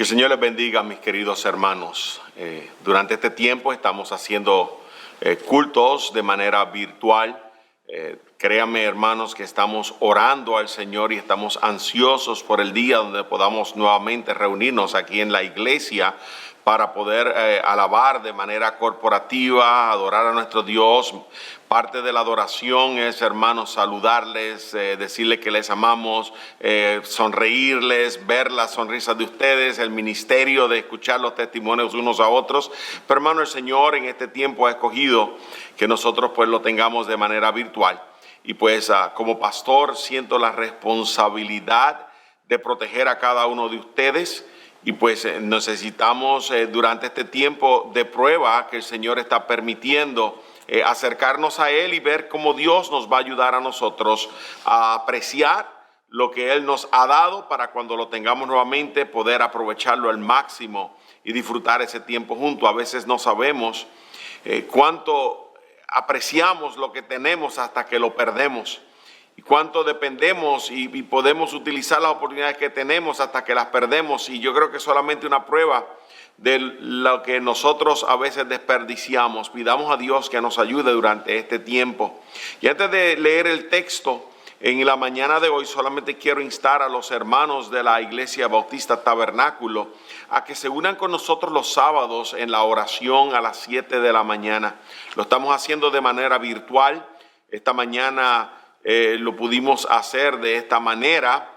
Que el Señor les bendiga, mis queridos hermanos. Durante este tiempo estamos haciendo cultos de manera virtual. Créanme, hermanos, que estamos orando al Señor y estamos ansiosos por el día donde podamos nuevamente reunirnos aquí en la iglesia para poder alabar de manera corporativa, adorar a nuestro Dios. Parte de la adoración es, hermanos, saludarles, decirles que les amamos, sonreírles, ver las sonrisas de ustedes, el ministerio de escuchar los testimonios unos a otros. Pero, hermano, el Señor en este tiempo ha escogido que nosotros pues lo tengamos de manera virtual. Y pues como pastor siento la responsabilidad de proteger a cada uno de ustedes. Y pues necesitamos durante este tiempo de prueba que el Señor está permitiendo acercarnos a Él y ver cómo Dios nos va a ayudar a nosotros a apreciar lo que Él nos ha dado para cuando lo tengamos nuevamente poder aprovecharlo al máximo y disfrutar ese tiempo junto. A veces no sabemos cuánto apreciamos lo que tenemos hasta que lo perdemos. Y cuánto dependemos y podemos utilizar las oportunidades que tenemos hasta que las perdemos. Y yo creo que es solamente una prueba de lo que nosotros a veces desperdiciamos. Pidamos a Dios que nos ayude durante este tiempo. Y antes de leer el texto, en la mañana de hoy solamente quiero instar a los hermanos de la Iglesia Bautista Tabernáculo a que se unan con nosotros los sábados en la oración a las 7 de la mañana. Lo estamos haciendo de manera virtual. Esta mañana lo pudimos hacer de esta manera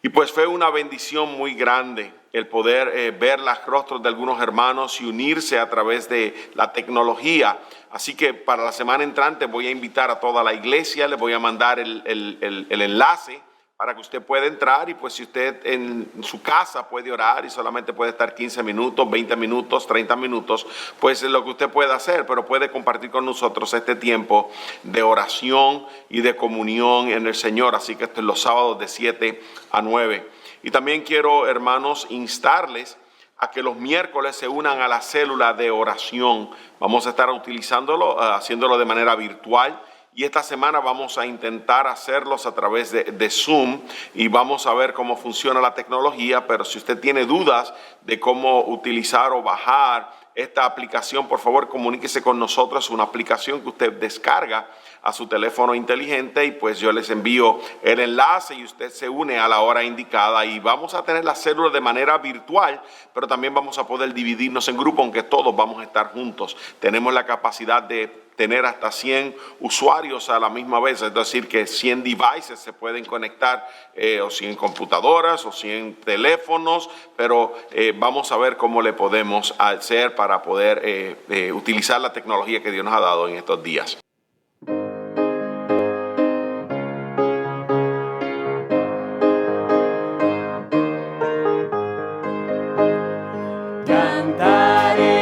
y pues fue una bendición muy grande el poder ver los rostros de algunos hermanos y unirse a través de la tecnología. Así que para la semana entrante voy a invitar a toda la iglesia, les voy a mandar el enlace para que usted pueda entrar y pues si usted en su casa puede orar y solamente puede estar 15 minutos, 20 minutos, 30 minutos, pues es lo que usted puede hacer, pero puede compartir con nosotros este tiempo de oración y de comunión en el Señor. Así que esto es los sábados de 7 a 9. Y también quiero, hermanos, instarles a que los miércoles se unan a la célula de oración. Vamos a estar utilizándolo, haciéndolo de manera virtual. Y esta semana vamos a intentar hacerlos a través de Zoom y vamos a ver cómo funciona la tecnología. Pero si usted tiene dudas de cómo utilizar o bajar esta aplicación, por favor comuníquese con nosotros. Es una aplicación que usted descarga a su teléfono inteligente y pues yo les envío el enlace y usted se une a la hora indicada y vamos a tener la célula de manera virtual, pero también vamos a poder dividirnos en grupos, aunque todos vamos a estar juntos. Tenemos la capacidad de tener hasta 100 usuarios a la misma vez, es decir, que 100 devices se pueden conectar, o 100 computadoras, o 100 teléfonos, pero vamos a ver cómo le podemos hacer para poder utilizar la tecnología que Dios nos ha dado en estos días. Cantaré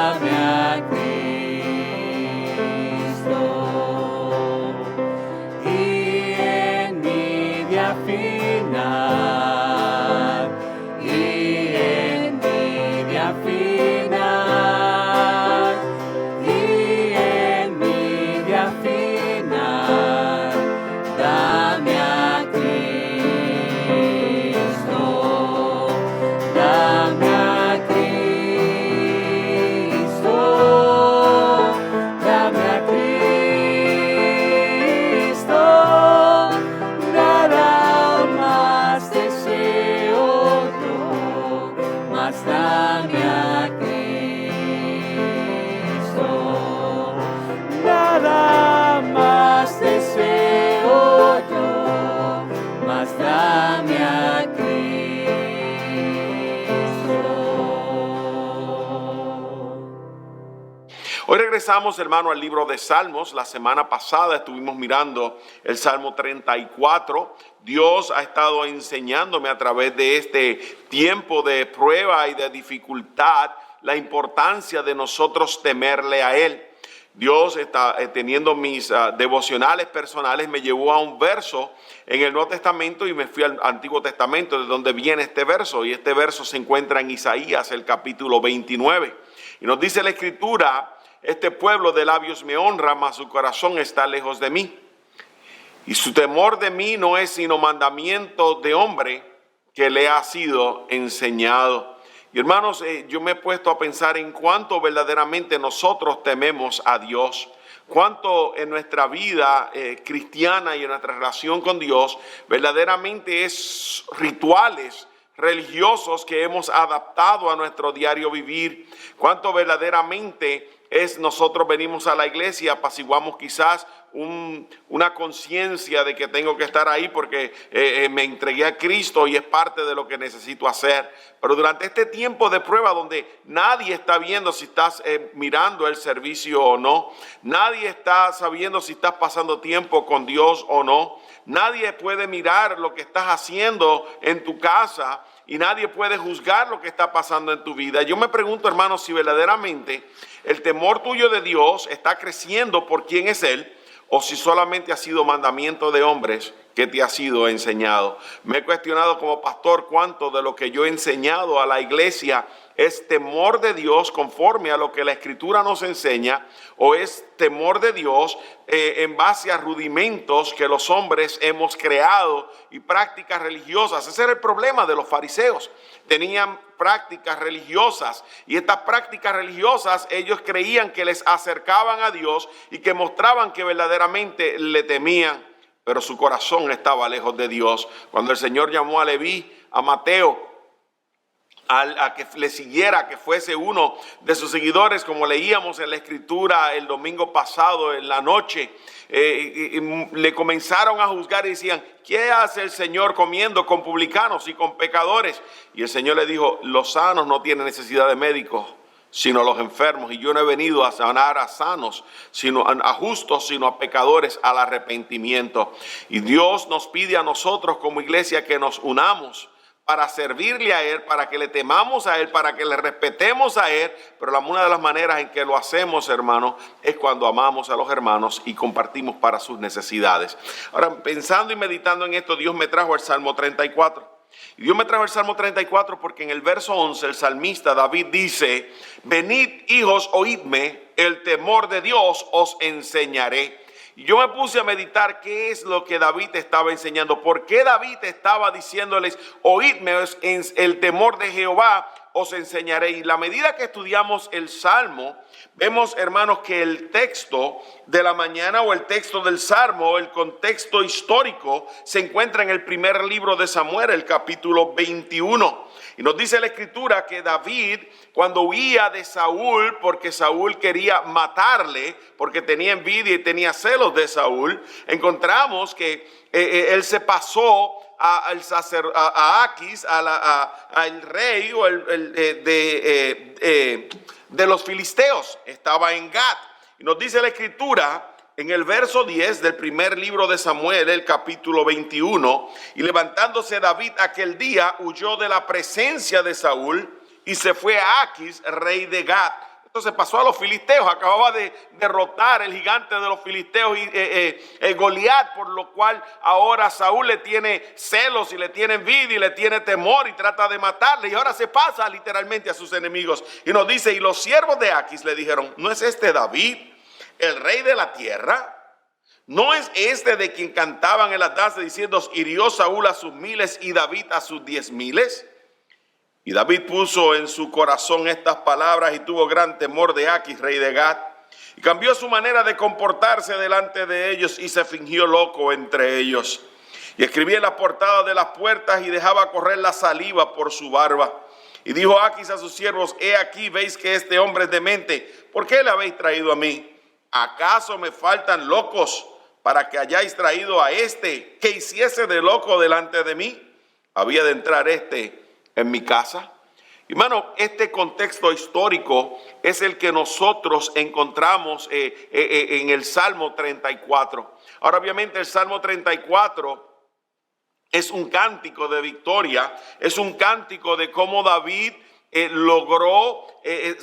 dame a Cristo. Y en mi día final, y en mi día final, y en mi día final, dame a Cristo, dame a Cristo, dame a Cristo, nada más deseo yo, mas dame a Cristo, nada más deseo yo, mas dame a Cristo. Hoy regresamos, hermano, al libro de Salmos. La semana pasada estuvimos mirando el Salmo 34. Dios ha estado enseñándome a través de este tiempo de prueba y de dificultad la importancia de nosotros temerle a Él. Dios está teniendo mis devocionales personales, me llevó a un verso en el Nuevo Testamento y me fui al Antiguo Testamento, de donde viene este verso. Y este verso se encuentra en Isaías, el capítulo 29. Y nos dice la Escritura: este pueblo de labios me honra, mas su corazón está lejos de mí. Y su temor de mí no es sino mandamiento de hombre que le ha sido enseñado. Y hermanos, yo me he puesto a pensar en cuánto verdaderamente nosotros tememos a Dios. Cuánto en nuestra vida cristiana y en nuestra relación con Dios verdaderamente es rituales religiosos que hemos adaptado a nuestro diario vivir. Cuánto verdaderamente es nosotros venimos a la iglesia, apaciguamos quizás una conciencia de que tengo que estar ahí porque me entregué a Cristo y es parte de lo que necesito hacer. Pero durante este tiempo de prueba donde nadie está viendo si estás mirando el servicio o no, nadie está sabiendo si estás pasando tiempo con Dios o no, nadie puede mirar lo que estás haciendo en tu casa y nadie puede juzgar lo que está pasando en tu vida. Yo me pregunto, hermano, si verdaderamente el temor tuyo de Dios está creciendo por quién es Él, o si solamente ha sido mandamiento de hombres que te ha sido enseñado. Me he cuestionado como pastor cuánto de lo que yo he enseñado a la iglesia es temor de Dios conforme a lo que la Escritura nos enseña, o es temor de Dios en base a rudimentos que los hombres hemos creado y prácticas religiosas. Ese era el problema de los fariseos. Tenían prácticas religiosas y estas prácticas religiosas ellos creían que les acercaban a Dios y que mostraban que verdaderamente le temían, pero su corazón estaba lejos de Dios. Cuando el Señor llamó a Leví, a Mateo, a que le siguiera, que fuese uno de sus seguidores, como leíamos en la Escritura el domingo pasado en la noche, le comenzaron a juzgar y decían: ¿qué hace el Señor comiendo con publicanos y con pecadores? Y el Señor le dijo: los sanos no tienen necesidad de médicos, sino los enfermos. Y yo no he venido a sanar a sanos, sino a justos, sino a pecadores al arrepentimiento. Y Dios nos pide a nosotros como iglesia que nos unamos para servirle a Él, para que le temamos a Él, para que le respetemos a Él. Pero una de las maneras en que lo hacemos, hermanos, es cuando amamos a los hermanos y compartimos para sus necesidades. Ahora, pensando y meditando en esto, Dios me trajo al Salmo 34. Y Dios me trajo el Salmo 34 porque en el verso 11 el salmista David dice: venid, hijos, oídme, el temor de Dios os enseñaré. Y yo me puse a meditar qué es lo que David estaba enseñando. ¿Por qué David estaba diciéndoles: oídme, el temor de Jehová os enseñaré? Y la medida que estudiamos el Salmo, vemos, hermanos, que el texto de la mañana o el texto del Salmo, el contexto histórico, se encuentra en el primer libro de Samuel, el capítulo 21. Y nos dice la Escritura que David, cuando huía de Saúl, porque Saúl quería matarle, porque tenía envidia y tenía celos de Saúl, encontramos que él se pasó a Aquis, al rey o de los filisteos. Estaba en Gat. Y nos dice la Escritura en el verso 10 del primer libro de Samuel, el capítulo 21, y levantándose David aquel día, huyó de la presencia de Saúl y se fue a Aquis, rey de Gat. Esto se pasó a los filisteos, acababa de derrotar el gigante de los filisteos, Goliat, por lo cual ahora Saúl le tiene celos y le tiene envidia y le tiene temor y trata de matarle. Y ahora se pasa literalmente a sus enemigos. Y nos dice, y los siervos de Aquis le dijeron, ¿no es este David, el rey de la tierra? ¿No es este de quien cantaban en las danzas diciendo, hirió Saúl a sus 1000 y David a sus 10,000? Y David puso en su corazón estas palabras y tuvo gran temor de Aquis, rey de Gat. Y cambió su manera de comportarse delante de ellos y se fingió loco entre ellos. Y escribía en las portadas de las puertas y dejaba correr la saliva por su barba. Y dijo Aquis a sus siervos, he aquí, veis que este hombre es demente. ¿Por qué le habéis traído a mí? ¿Acaso me faltan locos para que hayáis traído a este que hiciese de loco delante de mí? Había de entrar en mi casa. Hermano, este contexto histórico es el que nosotros encontramos en el Salmo 34. Ahora, obviamente, el Salmo 34 es un cántico de victoria, es un cántico de cómo David logró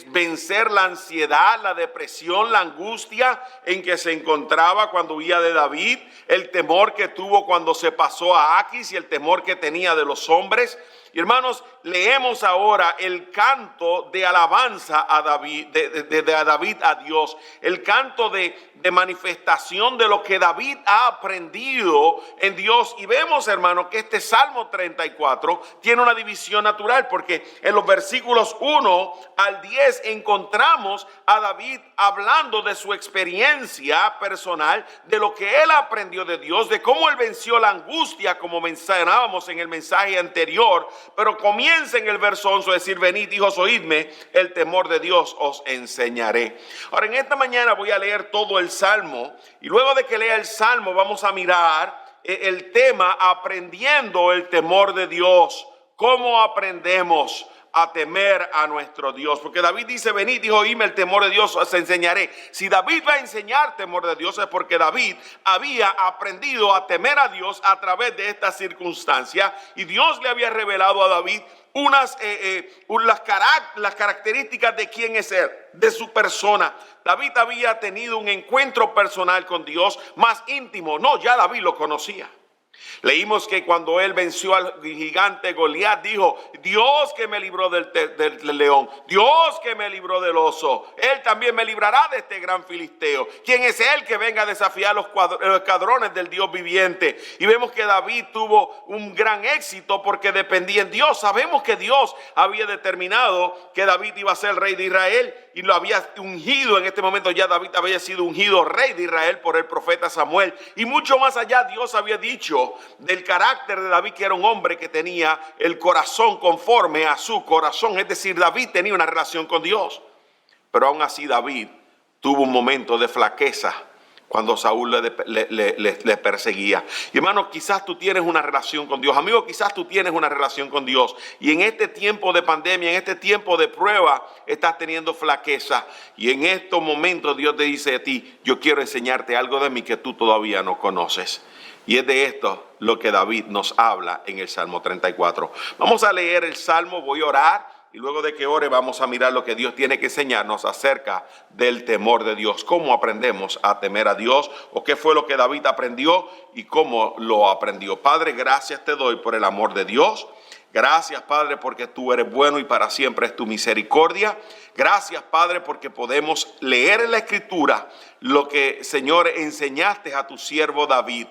vencer la ansiedad, la depresión, la angustia en que se encontraba cuando huía de David, el temor que tuvo cuando se pasó a Aquis y el temor que tenía de los hombres. Y hermanos, leemos ahora el canto de alabanza a David, de David a Dios, el canto de manifestación de lo que David ha aprendido en Dios. Y vemos, hermanos, que este Salmo 34 tiene una división natural, porque en los versículos 1 al 10 encontramos a David hablando de su experiencia personal, de lo que él aprendió de Dios, de cómo él venció la angustia, como mencionábamos en el mensaje anterior. Pero comienza en el verso 11 a decir, venid, hijos, oídme, el temor de Dios os enseñaré. Ahora, en esta mañana voy a leer todo el Salmo, y luego de que lea el Salmo vamos a mirar el tema aprendiendo el temor de Dios. ¿Cómo aprendemos a temer a nuestro Dios? Porque David dice, venid, hijo, oíme, el temor de Dios os enseñaré. Si David va a enseñar temor de Dios es porque David había aprendido a temer a Dios a través de esta circunstancia, y Dios le había revelado a David las características de quién es él, de su persona. David había tenido un encuentro personal con Dios más íntimo. No, ya David lo conocía. Leímos que cuando él venció al gigante Goliat, dijo, Dios que me libró del león, Dios que me libró del oso, él también me librará de este gran filisteo. ¿Quién es él que venga a desafiar los escuadrones del Dios viviente? Y vemos que David tuvo un gran éxito porque dependía en Dios. Sabemos que Dios había determinado que David iba a ser el rey de Israel y lo había ungido. En este momento ya David había sido ungido rey de Israel por el profeta Samuel. Y mucho más allá, Dios había dicho del carácter de David, que era un hombre que tenía el corazón conforme a su corazón. Es decir, David tenía una relación con Dios. Pero aún así David tuvo un momento de flaqueza cuando Saúl le perseguía. Y hermano, quizás tú tienes una relación con Dios. Amigo, quizás tú tienes una relación con Dios. Y en este tiempo de pandemia, en este tiempo de prueba, estás teniendo flaqueza. Y en estos momentos Dios te dice a ti, yo quiero enseñarte algo de mí que tú todavía no conoces. Y es de esto lo que David nos habla en el Salmo 34. Vamos a leer el Salmo, voy a orar. Y luego de que ore vamos a mirar lo que Dios tiene que enseñarnos acerca del temor de Dios. Cómo aprendemos a temer a Dios, o qué fue lo que David aprendió y cómo lo aprendió. Padre, gracias te doy por el amor de Dios. Gracias, Padre, porque tú eres bueno y para siempre es tu misericordia. Gracias, Padre, porque podemos leer en la Escritura lo que, Señor, enseñaste a tu siervo David.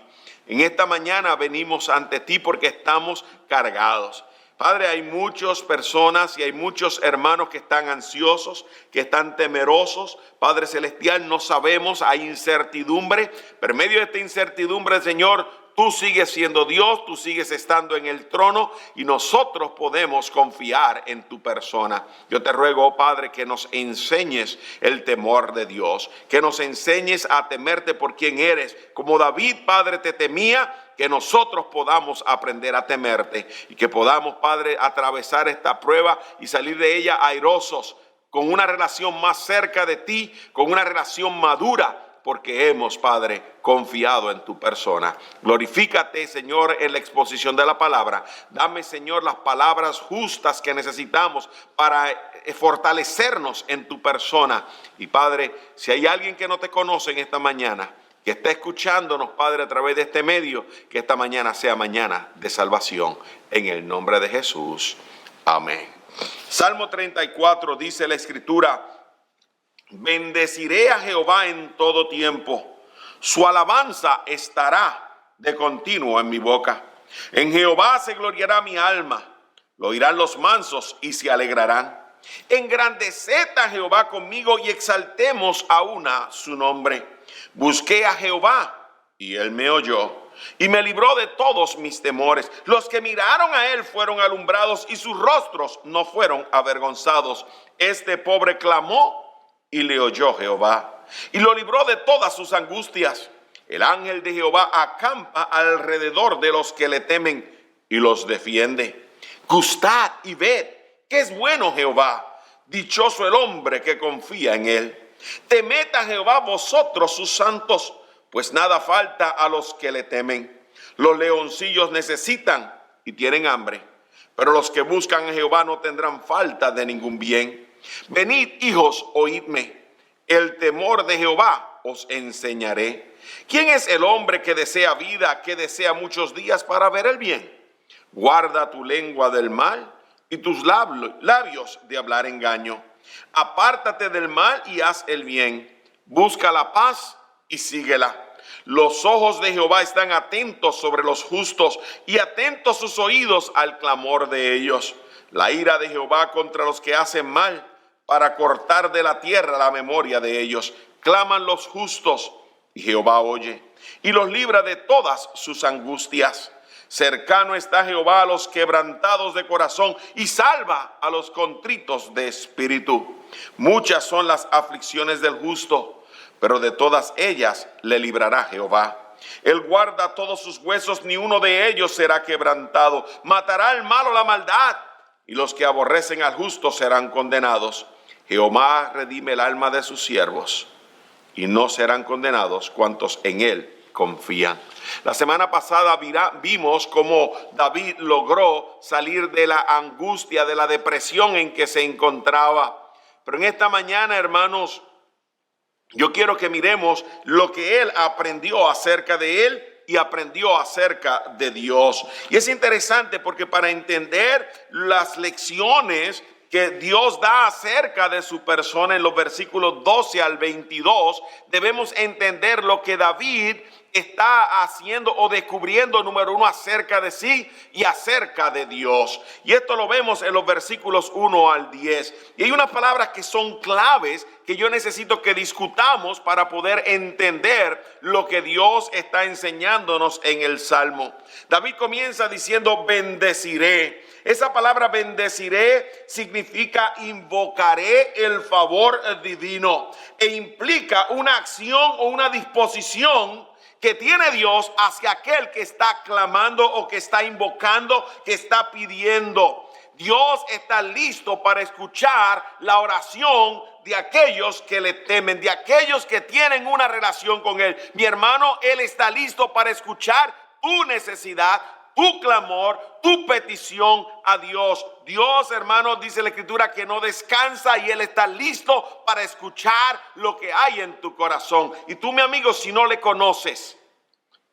En esta mañana venimos ante ti porque estamos cargados. Padre, hay muchas personas y hay muchos hermanos que están ansiosos, que están temerosos. Padre Celestial, no sabemos, hay incertidumbre, pero en medio de esta incertidumbre, Señor, tú sigues siendo Dios, tú sigues estando en el trono y nosotros podemos confiar en tu persona. Yo te ruego, oh Padre, que nos enseñes el temor de Dios, que nos enseñes a temerte por quien eres. Como David, Padre, te temía, que nosotros podamos aprender a temerte y que podamos, Padre, atravesar esta prueba y salir de ella airosos, con una relación más cerca de ti, con una relación madura, porque hemos, Padre, confiado en tu persona. Glorifícate, Señor, en la exposición de la palabra. Dame, Señor, las palabras justas que necesitamos para fortalecernos en tu persona. Y Padre, si hay alguien que no te conoce en esta mañana, que está escuchándonos, Padre, a través de este medio, que esta mañana sea mañana de salvación. En el nombre de Jesús. Amén. Salmo 34 dice la Escritura: bendeciré a Jehová en todo tiempo. Su alabanza estará de continuo en mi boca. En Jehová se gloriará mi alma. Lo oirán los mansos y se alegrarán. Engrandeced a Jehová conmigo y exaltemos a una su nombre. Busqué a Jehová y él me oyó y me libró de todos mis temores. Los que miraron a él fueron alumbrados y sus rostros no fueron avergonzados. Este pobre clamó y le oyó Jehová y lo libró de todas sus angustias. El ángel de Jehová acampa alrededor de los que le temen y los defiende. Gustad y ved que es bueno Jehová. Dichoso el hombre que confía en él. Temed a Jehová vosotros sus santos, pues nada falta a los que le temen. Los leoncillos necesitan y tienen hambre, pero los que buscan a Jehová no tendrán falta de ningún bien. Venid, hijos, oídme. El temor de Jehová os enseñaré. ¿Quién es el hombre que desea vida, que desea muchos días para ver el bien? Guarda tu lengua del mal y tus labios de hablar engaño. Apártate del mal y haz el bien. Busca la paz y síguela. Los ojos de Jehová están atentos sobre los justos y atentos sus oídos al clamor de ellos. La ira de Jehová contra los que hacen mal, para cortar de la tierra la memoria de ellos. Claman los justos y Jehová oye y los libra de todas sus angustias. Cercano está Jehová a los quebrantados de corazón y salva a los contritos de espíritu. Muchas son las aflicciones del justo, pero de todas ellas le librará Jehová. Él guarda todos sus huesos, ni uno de ellos será quebrantado. Matará al malo la maldad, y los que aborrecen al justo serán condenados. Jehová redime el alma de sus siervos, y no serán condenados cuantos en él confían. La semana pasada vimos cómo David logró salir de la angustia, de la depresión en que se encontraba. Pero en esta mañana, hermanos, yo quiero que miremos lo que él aprendió acerca de él y aprendió acerca de Dios. Y es interesante porque para entender las lecciones que Dios da acerca de su persona en los versículos 12 al 22, debemos entender lo que David está haciendo o descubriendo, número uno, acerca de sí y acerca de Dios. Y esto lo vemos en los versículos 1 al 10. Y hay unas palabras que son claves que yo necesito que discutamos para poder entender lo que Dios está enseñándonos en el Salmo. David comienza diciendo: bendeciré. Esa palabra bendeciré significa invocaré el favor divino e implica una acción o una disposición que tiene Dios hacia aquel que está clamando o que está invocando, que está pidiendo. Dios está listo para escuchar la oración de aquellos que le temen, de aquellos que tienen una relación con Él. Mi hermano, Él está listo para escuchar tu necesidad, tu clamor, tu petición a Dios. Dios, hermanos, dice la Escritura que no descansa y Él está listo para escuchar lo que hay en tu corazón. Y tú, mi amigo, si no le conoces,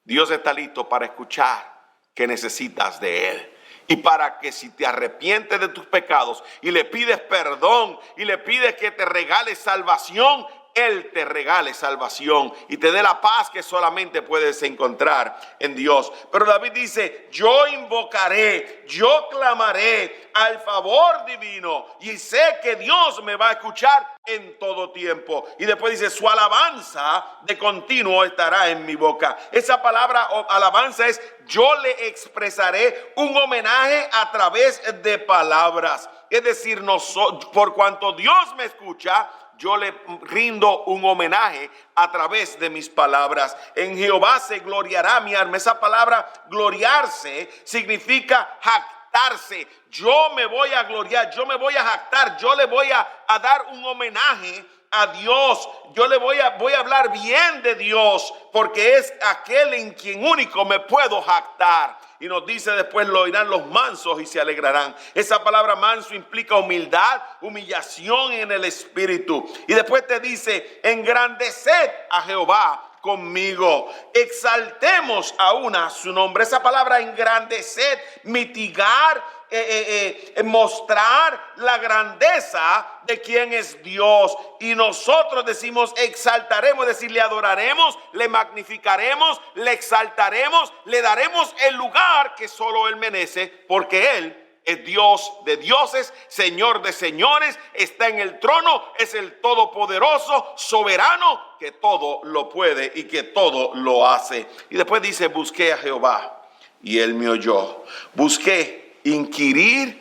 Dios está listo para escuchar que necesitas de Él. Y para que si te arrepientes de tus pecados y le pides perdón y le pides que te regale salvación, Él te regale salvación y te dé la paz que solamente puedes encontrar en Dios. Pero David dice: yo invocaré, yo clamaré al favor divino y sé que Dios me va a escuchar en todo tiempo. Y después dice: su alabanza de continuo estará en mi boca. Esa palabra alabanza es: yo le expresaré un homenaje a través de palabras. Es decir, por cuanto Dios me escucha, yo le rindo un homenaje a través de mis palabras. En Jehová se gloriará mi alma. Esa palabra gloriarse significa jactarse. Yo me voy a gloriar, yo me voy a jactar, yo le voy a dar un homenaje a Dios. Yo le voy a hablar bien de Dios, porque es aquel en quien único me puedo jactar. Y nos dice después, lo oirán los mansos y se alegrarán. Esa palabra manso implica humildad, humillación en el espíritu. Y después te dice, engrandeced a Jehová conmigo, exaltemos aún a su nombre. Esa palabra engrandecer, mitigar, mostrar la grandeza de quién es Dios. Y nosotros decimos exaltaremos, es decir, le adoraremos, le magnificaremos, le exaltaremos, le daremos el lugar que solo Él merece, porque Él es Dios de dioses, Señor de señores, está en el trono, es el todopoderoso, soberano, que todo lo puede y que todo lo hace. Y después dice, busqué a Jehová y Él me oyó. Busqué, inquirir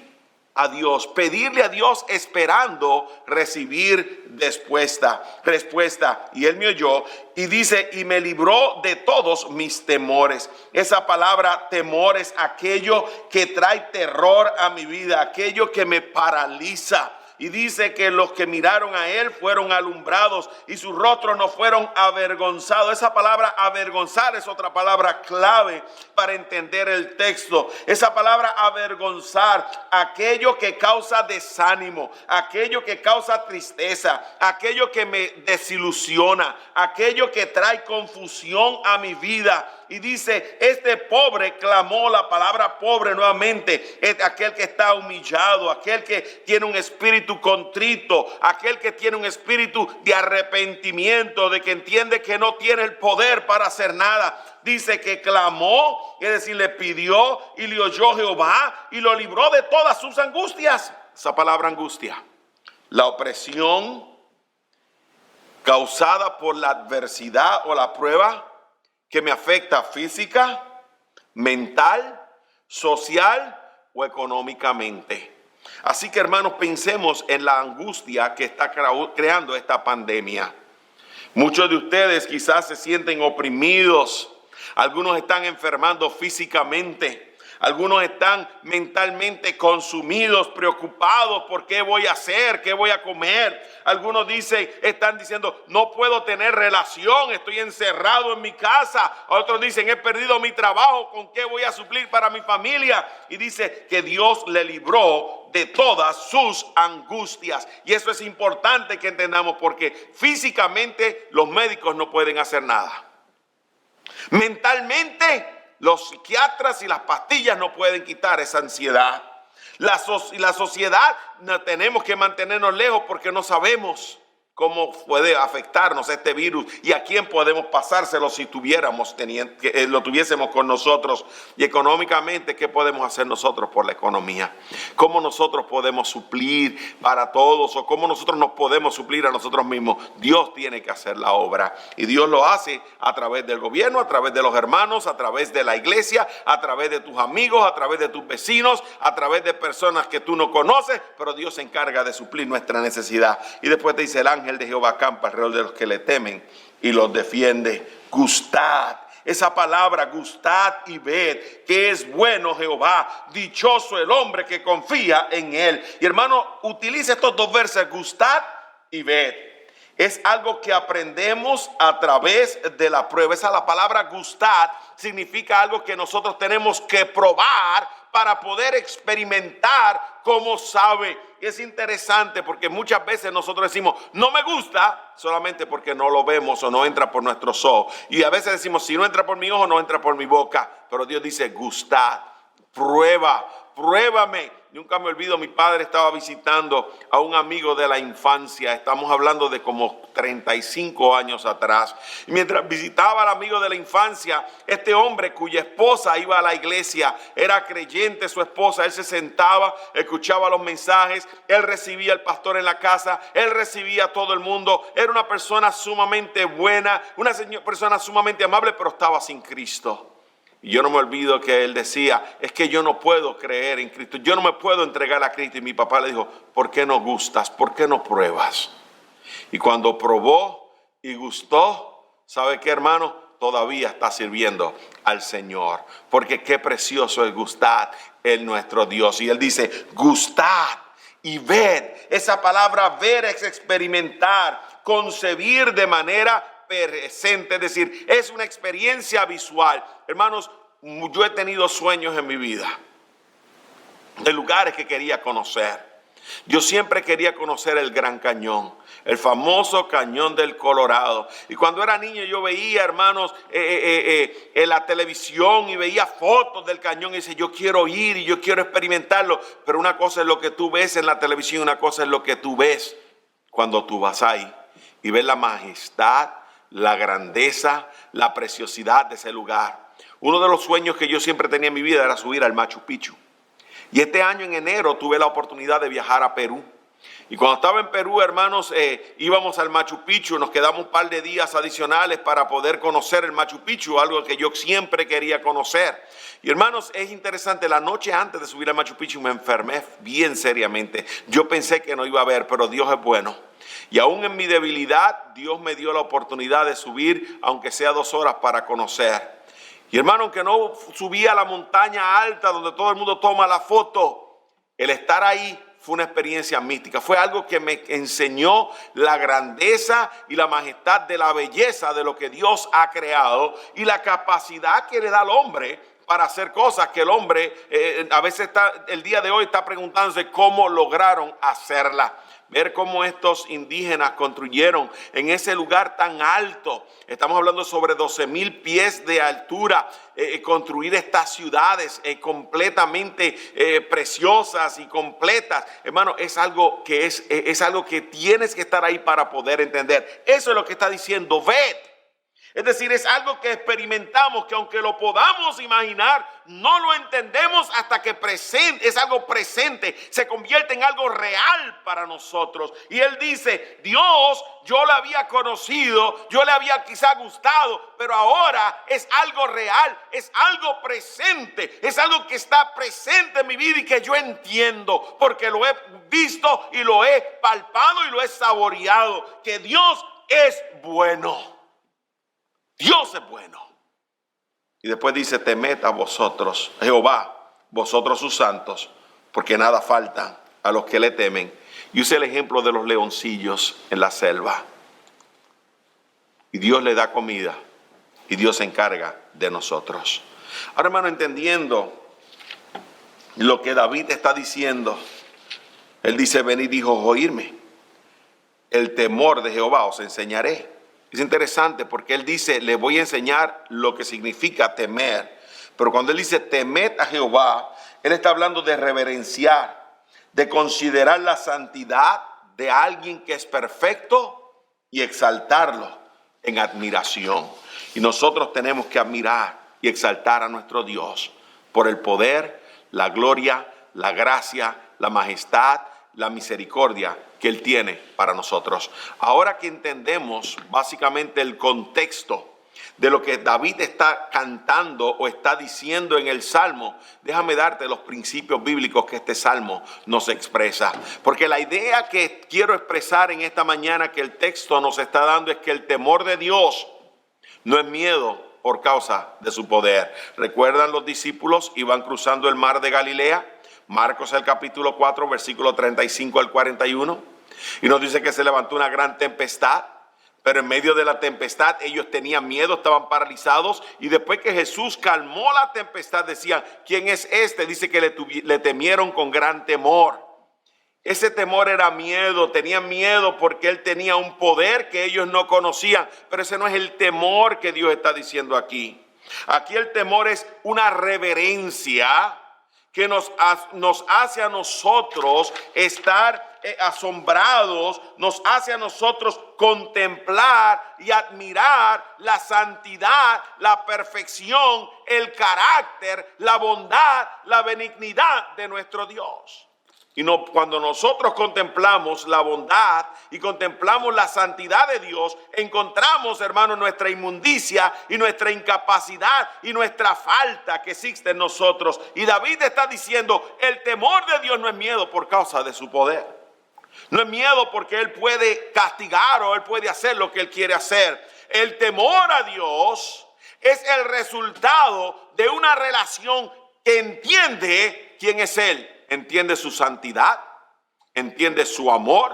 a Dios, pedirle a Dios esperando recibir respuesta. Y Él me oyó y dice, y me libró de todos mis temores. Esa palabra temor es aquello que trae terror a mi vida, aquello que me paraliza. Y dice que los que miraron a Él fueron alumbrados y sus rostros no fueron avergonzados. Esa palabra avergonzar es otra palabra clave para entender el texto. Esa palabra avergonzar, aquello que causa desánimo, aquello que causa tristeza, aquello que me desilusiona, aquello que trae confusión a mi vida. Y dice, este pobre clamó. La palabra pobre nuevamente es aquel que está humillado, aquel que tiene un espíritu contrito, aquel que tiene un espíritu de arrepentimiento, de que entiende que no tiene el poder para hacer nada. Dice que clamó, es decir, le pidió y le oyó Jehová y lo libró de todas sus angustias. Esa palabra angustia, la opresión causada por la adversidad o la prueba que me afecta física, mental, social o económicamente. Así que, hermanos, pensemos en la angustia que está creando esta pandemia. Muchos de ustedes quizás se sienten oprimidos. Algunos están enfermando físicamente. Algunos están mentalmente consumidos, preocupados por qué voy a hacer, qué voy a comer. Algunos están diciendo, no puedo tener relación, estoy encerrado en mi casa. Otros dicen, he perdido mi trabajo, ¿con qué voy a suplir para mi familia? Y dice que Dios le libró de todas sus angustias. Y eso es importante que entendamos, porque físicamente los médicos no pueden hacer nada. Mentalmente, los psiquiatras y las pastillas no pueden quitar esa ansiedad. La sociedad tenemos que mantenernos lejos porque no sabemos cómo puede afectarnos este virus y a quién podemos pasárselo si lo tuviésemos con nosotros. Y económicamente, ¿qué podemos hacer nosotros por la economía? ¿Cómo nosotros podemos suplir para todos o cómo nosotros nos podemos suplir a nosotros mismos? Dios tiene que hacer la obra y Dios lo hace a través del gobierno, a través de los hermanos, a través de la iglesia, a través de tus amigos, a través de tus vecinos, a través de personas que tú no conoces, pero Dios se encarga de suplir nuestra necesidad. Y después te dice, el ángel de Jehová acampa alrededor de los que le temen y los defiende. Gustad, esa palabra gustad y ved que es bueno Jehová, dichoso el hombre que confía en él. Y hermano, utiliza estos dos versos, gustad y ved. Es algo que aprendemos a través de la prueba. Esa la palabra gustad significa algo que nosotros tenemos que probar para poder experimentar cómo sabe. Es interesante porque muchas veces nosotros decimos, no me gusta, solamente porque no lo vemos o no entra por nuestros ojos. Y a veces decimos, si no entra por mi ojo, no entra por mi boca. Pero Dios dice, gustad, pruébame. Nunca me olvido, mi padre estaba visitando a un amigo de la infancia. Estamos hablando de como 35 años atrás. Y mientras visitaba al amigo de la infancia, este hombre cuya esposa iba a la iglesia, era creyente su esposa, él se sentaba, escuchaba los mensajes, él recibía al pastor en la casa, él recibía a todo el mundo. Era una persona sumamente buena, una persona sumamente amable, pero estaba sin Cristo. Y yo no me olvido que él decía, es que yo no puedo creer en Cristo, yo no me puedo entregar a Cristo. Y mi papá le dijo, ¿por qué no gustas? ¿Por qué no pruebas? Y cuando probó y gustó, ¿sabe qué, hermano? Todavía está sirviendo al Señor. Porque qué precioso es gustad en nuestro Dios. Y él dice, gustad y ved. Esa palabra ver es experimentar. concebir de manera presente, es decir, es una experiencia visual. Hermanos, yo he tenido sueños en mi vida de lugares que quería conocer. Yo siempre quería conocer el Gran Cañón, el famoso Cañón del Colorado. Y cuando era niño yo veía, hermanos, en la televisión y veía fotos del cañón y decía, yo quiero ir y yo quiero experimentarlo. Pero una cosa es lo que tú ves en la televisión y una cosa es lo que tú ves cuando tú vas ahí y ves la majestad, la grandeza, la preciosidad de ese lugar. Uno de los sueños que yo siempre tenía en mi vida era subir al Machu Picchu. Y este año en enero tuve la oportunidad de viajar a Perú. Y cuando estaba en Perú, hermanos, íbamos al Machu Picchu, nos quedamos un par de días adicionales para poder conocer el Machu Picchu, algo que yo siempre quería conocer. Y hermanos, es interesante, la noche antes de subir al Machu Picchu me enfermé bien seriamente. Yo pensé que no iba a ver, pero Dios es bueno. Y aún en mi debilidad, Dios me dio la oportunidad de subir, aunque sea 2 horas, para conocer. Y hermano, aunque no subí a la montaña alta donde todo el mundo toma la foto, el estar ahí fue una experiencia mística. Fue algo que me enseñó la grandeza y la majestad de la belleza de lo que Dios ha creado y la capacidad que le da al hombre para hacer cosas que el hombre a veces el día de hoy está preguntándose cómo lograron hacerla. Ver cómo estos indígenas construyeron en ese lugar tan alto. Estamos hablando sobre 12,000 pies de altura. Construir estas ciudades completamente preciosas y completas. Hermano, es algo que es algo que tienes que estar ahí para poder entender. Eso es lo que está diciendo, ved. Es decir, es algo que experimentamos, que aunque lo podamos imaginar, no lo entendemos hasta que es algo presente, se convierte en algo real para nosotros. Y él dice, Dios, yo le había conocido, yo le había quizá gustado, pero ahora es algo real, es algo presente, es algo que está presente en mi vida y que yo entiendo, porque lo he visto y lo he palpado y lo he saboreado, que Dios es bueno. Dios es bueno. Y después dice, temed a vosotros, Jehová, vosotros sus santos, porque nada falta a los que le temen. Y use el ejemplo de los leoncillos en la selva. Y Dios le da comida y Dios se encarga de nosotros. Ahora, hermano, entendiendo lo que David está diciendo, él dice, venid hijos, oírme. El temor de Jehová os enseñaré. Es interesante porque él dice, le voy a enseñar lo que significa temer. Pero cuando él dice, temed a Jehová, él está hablando de reverenciar, de considerar la santidad de alguien que es perfecto y exaltarlo en admiración. Y nosotros tenemos que admirar y exaltar a nuestro Dios por el poder, la gloria, la gracia, la majestad, la misericordia que Él tiene para nosotros. Ahora que entendemos básicamente el contexto de lo que David está cantando o está diciendo en el Salmo, déjame darte los principios bíblicos que este Salmo nos expresa. Porque la idea que quiero expresar en esta mañana que el texto nos está dando es que el temor de Dios no es miedo por causa de su poder. ¿Recuerdan los discípulos? Iban cruzando el mar de Galilea. Marcos el capítulo 4, versículo 35 al 41. Y nos dice que se levantó una gran tempestad. Pero en medio de la tempestad ellos tenían miedo, estaban paralizados. Y después que Jesús calmó la tempestad, decían, ¿quién es este? Dice que le temieron con gran temor. Ese temor era miedo, tenían miedo porque Él tenía un poder que ellos no conocían. Pero ese no es el temor que Dios está diciendo aquí. Aquí el temor es una reverencia que nos hace a nosotros estar asombrados, nos hace a nosotros contemplar y admirar la santidad, la perfección, el carácter, la bondad, la benignidad de nuestro Dios. Y cuando nosotros contemplamos la bondad y contemplamos la santidad de Dios, encontramos, hermanos, nuestra inmundicia y nuestra incapacidad y nuestra falta que existe en nosotros. Y David está diciendo, el temor de Dios no es miedo por causa de su poder. No es miedo porque Él puede castigar o Él puede hacer lo que Él quiere hacer. El temor a Dios es el resultado de una relación que entiende quién es Él. Entiende su santidad, entiende su amor,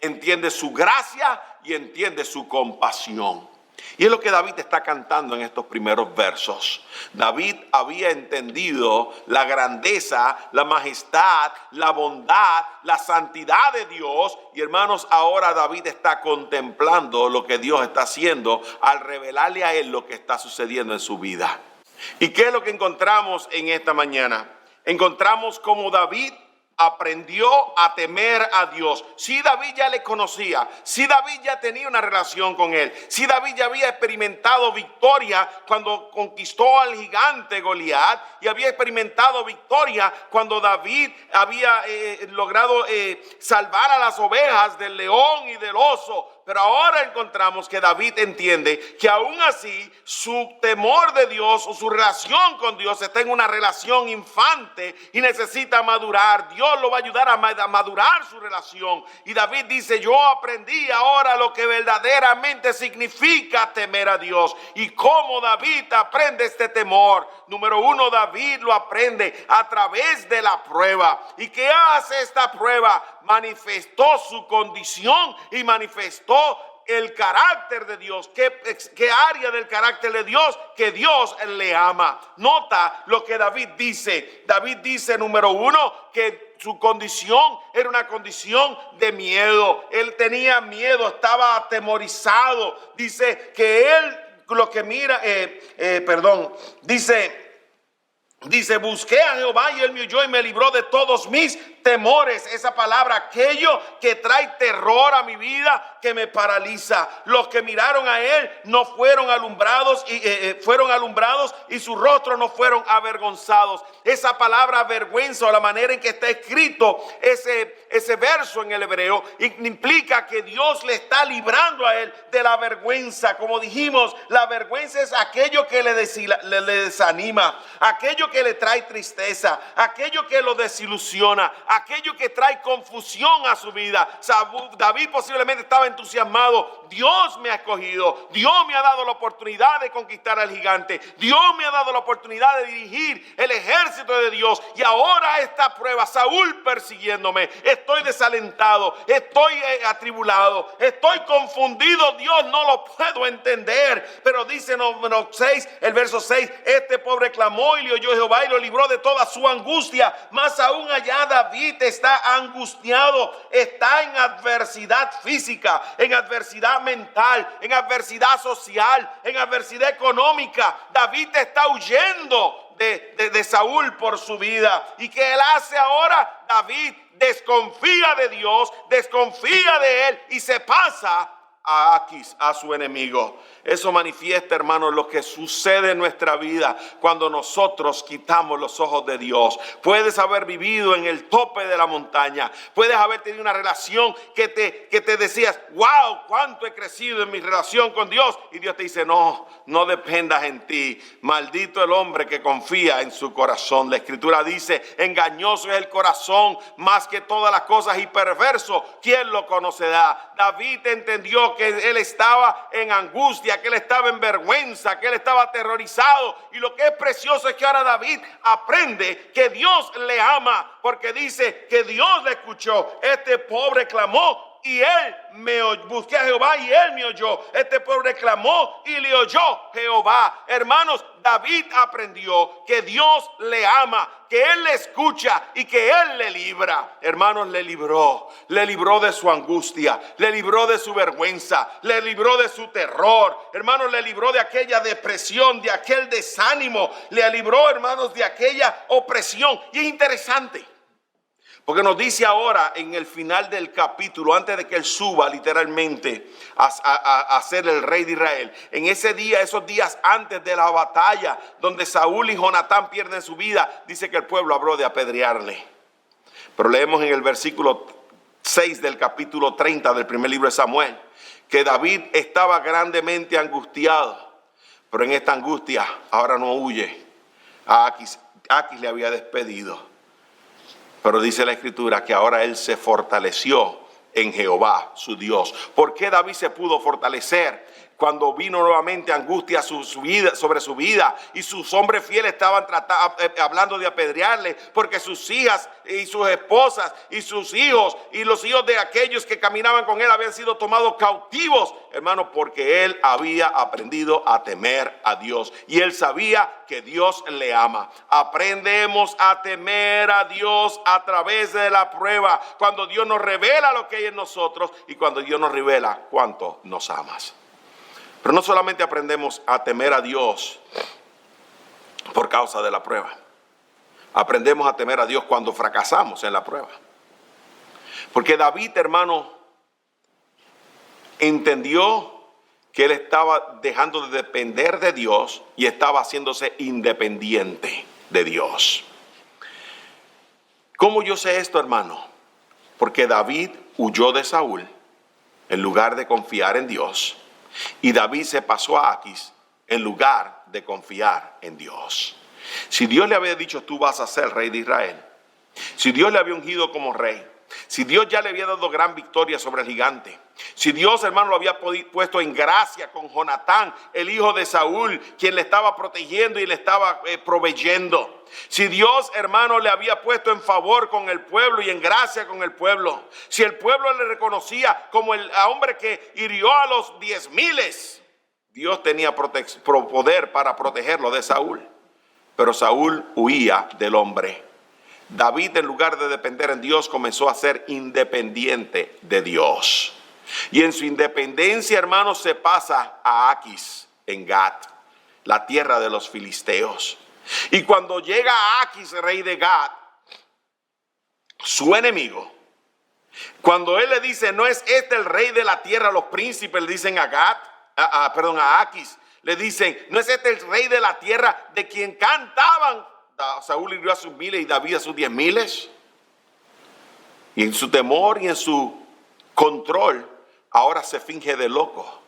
entiende su gracia y entiende su compasión. Y es lo que David está cantando en estos primeros versos. David había entendido la grandeza, la majestad, la bondad, la santidad de Dios. Y hermanos, ahora David está contemplando lo que Dios está haciendo al revelarle a él lo que está sucediendo en su vida. ¿Y qué es lo que encontramos en esta mañana? Encontramos cómo David aprendió a temer a Dios. Si David ya le conocía, si David ya tenía una relación con él, si David ya había experimentado victoria cuando conquistó al gigante Goliat, y había experimentado victoria cuando David había logrado salvar a las ovejas del león y del oso. Pero ahora encontramos que David entiende que aún así su temor de Dios o su relación con Dios está en una relación infante y necesita madurar. Dios lo va a ayudar a madurar su relación. Y David dice, yo aprendí ahora lo que verdaderamente significa temer a Dios. ¿Y cómo David aprende este temor? Número uno, David lo aprende a través de la prueba. ¿Y qué hace esta prueba? Manifestó su condición y manifestó el carácter de Dios. ¿Qué área del carácter de Dios? Que Dios le ama. Nota lo que David dice. David dice, número uno, que su condición era una condición de miedo. Él tenía miedo, estaba atemorizado. Dice que él lo que mira, Dice, busqué a Jehová y él me oyó y me libró de todos mis temores. Esa palabra, aquello que trae terror a mi vida, que me paraliza. Los que miraron a él no fueron alumbrados y sus rostros no fueron avergonzados. Esa palabra vergüenza, o la manera en que está escrito ese verso en el hebreo, implica que Dios le está librando a él de la vergüenza. Como dijimos, la vergüenza es aquello que le desanima, aquello que le trae tristeza, aquello que lo desilusiona, aquello que trae confusión a su vida. David posiblemente estaba entusiasmado. Dios me ha escogido, Dios me ha dado la oportunidad de conquistar al gigante, Dios me ha dado la oportunidad de dirigir el ejército de Dios, y ahora esta prueba, Saúl persiguiéndome, estoy desalentado, estoy atribulado, estoy confundido. Dios, no lo puedo entender. Pero dice el verso 6, este pobre clamó y le oyó Jehová y lo libró de toda su angustia. Más aún allá David está angustiado, está en adversidad física, en adversidad mental, en adversidad social, en adversidad económica. David está huyendo de Saúl por su vida. ¿Y qué él hace ahora? David desconfía de Dios, desconfía de él y se pasa a Aquis, a su enemigo. Eso manifiesta, hermanos, lo que sucede en nuestra vida cuando nosotros quitamos los ojos de Dios. Puedes haber vivido en el tope de la montaña, puedes haber tenido una relación que te decías, wow, cuánto he crecido en mi relación con Dios, y Dios te dice, no dependas en ti. Maldito el hombre que confía en su corazón. La escritura dice, engañoso es el corazón más que todas las cosas, y perverso, ¿quién lo conocerá? David entendió que él estaba en angustia, que él estaba en vergüenza, que él estaba aterrorizado. Y lo que es precioso es que ahora David aprende que Dios le ama, porque dice que Dios le escuchó. Este pobre clamó y él me oyó. Busqué a Jehová y él me oyó. Este pobre clamó y le oyó Jehová. Hermanos, David aprendió que Dios le ama, que él le escucha y que él le libra. Hermanos, le libró de su angustia, le libró de su vergüenza, le libró de su terror. Hermanos, le libró de aquella depresión, de aquel desánimo, le libró, hermanos, de aquella opresión. Y es interesante, porque nos dice ahora en el final del capítulo, antes de que él suba literalmente a ser el rey de Israel, en ese día, esos días antes de la batalla donde Saúl y Jonatán pierden su vida, dice que el pueblo habló de apedrearle. Pero leemos en el versículo 6 del capítulo 30 del primer libro de Samuel, que David estaba grandemente angustiado, pero en esta angustia ahora no huye. A Aquis le había despedido. Pero dice la escritura que ahora él se fortaleció en Jehová, su Dios. ¿Por qué David se pudo fortalecer cuando vino nuevamente angustia sobre su vida y sus hombres fieles estaban hablando de apedrearle? Porque sus hijas y sus esposas y sus hijos y los hijos de aquellos que caminaban con él habían sido tomados cautivos, hermano, porque él había aprendido a temer a Dios y él sabía que Dios le ama. Aprendemos a temer a Dios a través de la prueba, cuando Dios nos revela lo que hay en nosotros y cuando Dios nos revela cuánto nos amas. Pero no solamente aprendemos a temer a Dios por causa de la prueba. Aprendemos a temer a Dios cuando fracasamos en la prueba. Porque David, hermano, entendió que él estaba dejando de depender de Dios y estaba haciéndose independiente de Dios. ¿Cómo yo sé esto, hermano? Porque David huyó de Saúl en lugar de confiar en Dios. Y David se pasó a Aquis en lugar de confiar en Dios. Si Dios le había dicho tú vas a ser rey de Israel, si Dios le había ungido como rey, si Dios ya le había dado gran victoria sobre el gigante, si Dios, hermano, lo había puesto en gracia con Jonatán, el hijo de Saúl, quien le estaba protegiendo y le estaba proveyendo. Si Dios, hermano, le había puesto en favor con el pueblo y en gracia con el pueblo. Si el pueblo le reconocía como el hombre que hirió a los 10,000, Dios tenía poder para protegerlo de Saúl. Pero Saúl huía del hombre. David, en lugar de depender en Dios, comenzó a ser independiente de Dios. Y en su independencia, hermanos, se pasa a Aquis en Gat, la tierra de los filisteos. Y cuando llega a Aquis, rey de Gat, su enemigo, cuando él le dice, no es este el rey de la tierra, los príncipes le dicen a Aquis, le dicen, no es este el rey de la tierra de quien cantaban. Saúl hirió a sus 1,000 y David a sus 10,000. Y en su temor y en su control, ahora se finge de loco